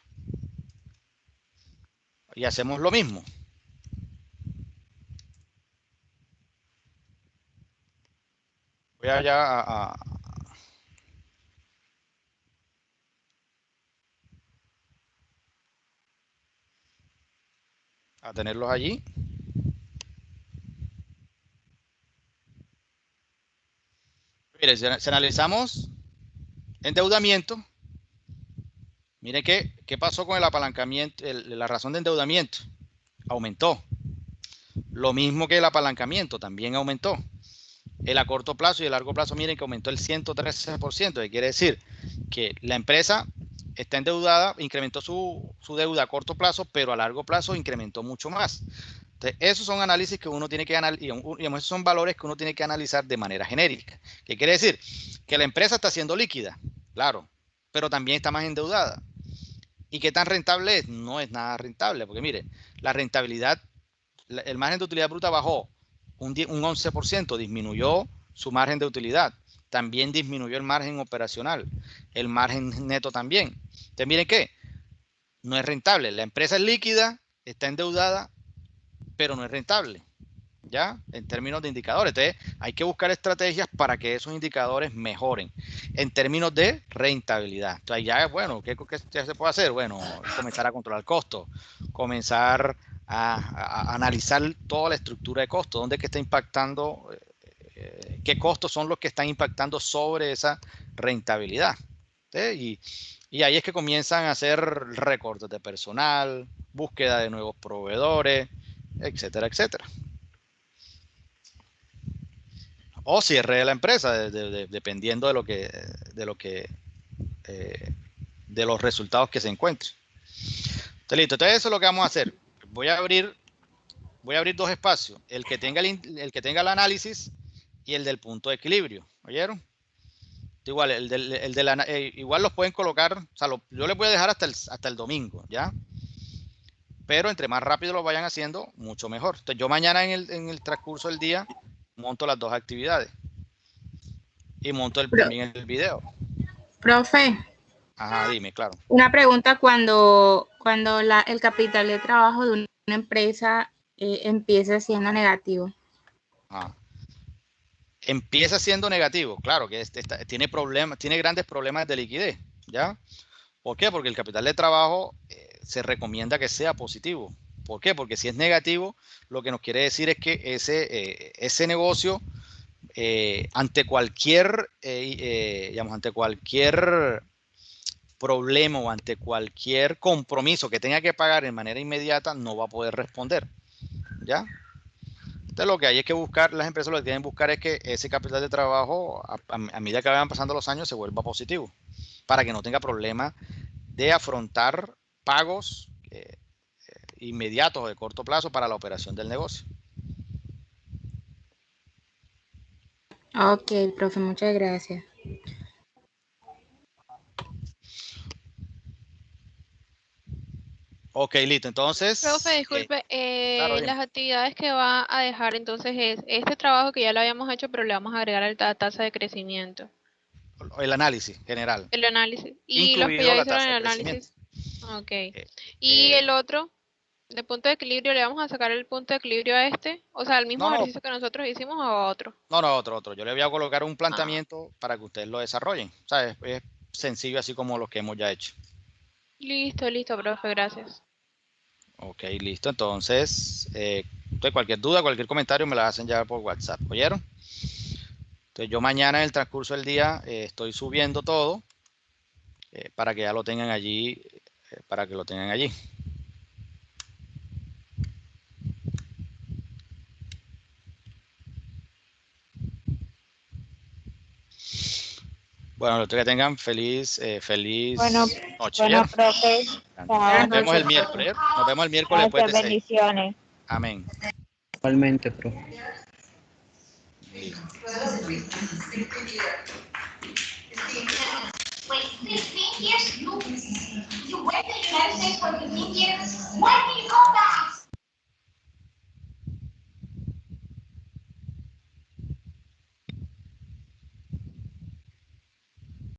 y hacemos lo mismo. Voy allá a tenerlos allí. Mire, si analizamos endeudamiento, miren qué pasó con el apalancamiento, la razón de endeudamiento. Aumentó. Lo mismo que el apalancamiento, también aumentó. El a corto plazo y el largo plazo, miren que aumentó el 113%. Que quiere decir que la empresa está endeudada, incrementó su deuda a corto plazo, pero a largo plazo incrementó mucho más. Entonces, esos son análisis que uno tiene que analizar, y esos son valores que uno tiene que analizar de manera genérica. ¿Qué quiere decir? Que la empresa está siendo líquida, claro, pero también está más endeudada. ¿Y qué tan rentable es? No es nada rentable, porque mire, la rentabilidad, el margen de utilidad bruta bajó un 11%, disminuyó su margen de utilidad. También disminuyó el margen operacional, el margen neto también. Entonces, miren que no es rentable. La empresa es líquida, está endeudada, pero no es rentable, ¿ya? En términos de indicadores. Entonces, hay que buscar estrategias para que esos indicadores mejoren en términos de rentabilidad. Entonces, ya, bueno, ¿qué se puede hacer? Bueno, comenzar a controlar costos, comenzar a analizar toda la estructura de costos, dónde es que está impactando, qué costos son los que están impactando sobre esa rentabilidad. ¿Sí? Y ahí es que comienzan a hacer recortes de personal, búsqueda de nuevos proveedores, etcétera, etcétera. O cierre de la empresa, dependiendo de los resultados que se encuentren. Listo. Entonces, eso es lo que vamos a hacer. Voy a abrir dos espacios, el que tenga el análisis y el del punto de equilibrio. ¿Oyeron? Igual, igual los pueden colocar, o sea, yo les voy a dejar hasta el domingo, ¿ya? Pero entre más rápido lo vayan haciendo, mucho mejor. Entonces, yo mañana en el transcurso del día monto las dos actividades y monto también el video. Profe. Ajá, dime, claro. Una pregunta: cuando el capital de trabajo de una empresa empieza siendo negativo. empieza siendo negativo. Claro que tiene problemas, tiene grandes problemas de liquidez, ¿ya? ¿Por qué? Porque el capital de trabajo se recomienda que sea positivo. ¿Por qué? Porque si es negativo, lo que nos quiere decir es que ese negocio, ante cualquier, digamos, ante cualquier problema o ante cualquier compromiso que tenga que pagar en manera inmediata, no va a poder responder, ¿ya? Entonces lo que hay es que buscar, las empresas lo que tienen que buscar es que ese capital de trabajo, a medida que vayan pasando los años, se vuelva positivo, para que no tenga problema de afrontar pagos inmediatos o de corto plazo para la operación del negocio. Ok, profe, muchas gracias. Ok, listo. Entonces, Profe, disculpe, claro, las actividades que va a dejar entonces es este trabajo que ya lo habíamos hecho, pero le vamos a agregar la tasa de crecimiento. el análisis general. El análisis. Y los que Incluido ya la hicieron tasa el de crecimiento. análisis. Ok. Y el otro, de punto de equilibrio, ¿le vamos a sacar el punto de equilibrio a este? O sea, el mismo ejercicio que nosotros hicimos o a otro. No, otro. Yo le voy a colocar un planteamiento para que ustedes lo desarrollen. O sea, es sencillo así como los que hemos ya hecho. Listo, profe, gracias. Ok, listo. Entonces, cualquier duda, cualquier comentario me la hacen ya por WhatsApp. ¿Oyeron? Entonces, yo mañana en el transcurso del día estoy subiendo todo para que ya lo tengan allí, Bueno, que tengan feliz noche. Bueno, profe. Nos vemos el miércoles. Nos vemos el miércoles después de 6. Bendiciones. Amén. Igualmente, profe. Wait, 15 years? You went to the United States for 15 years? Why did you go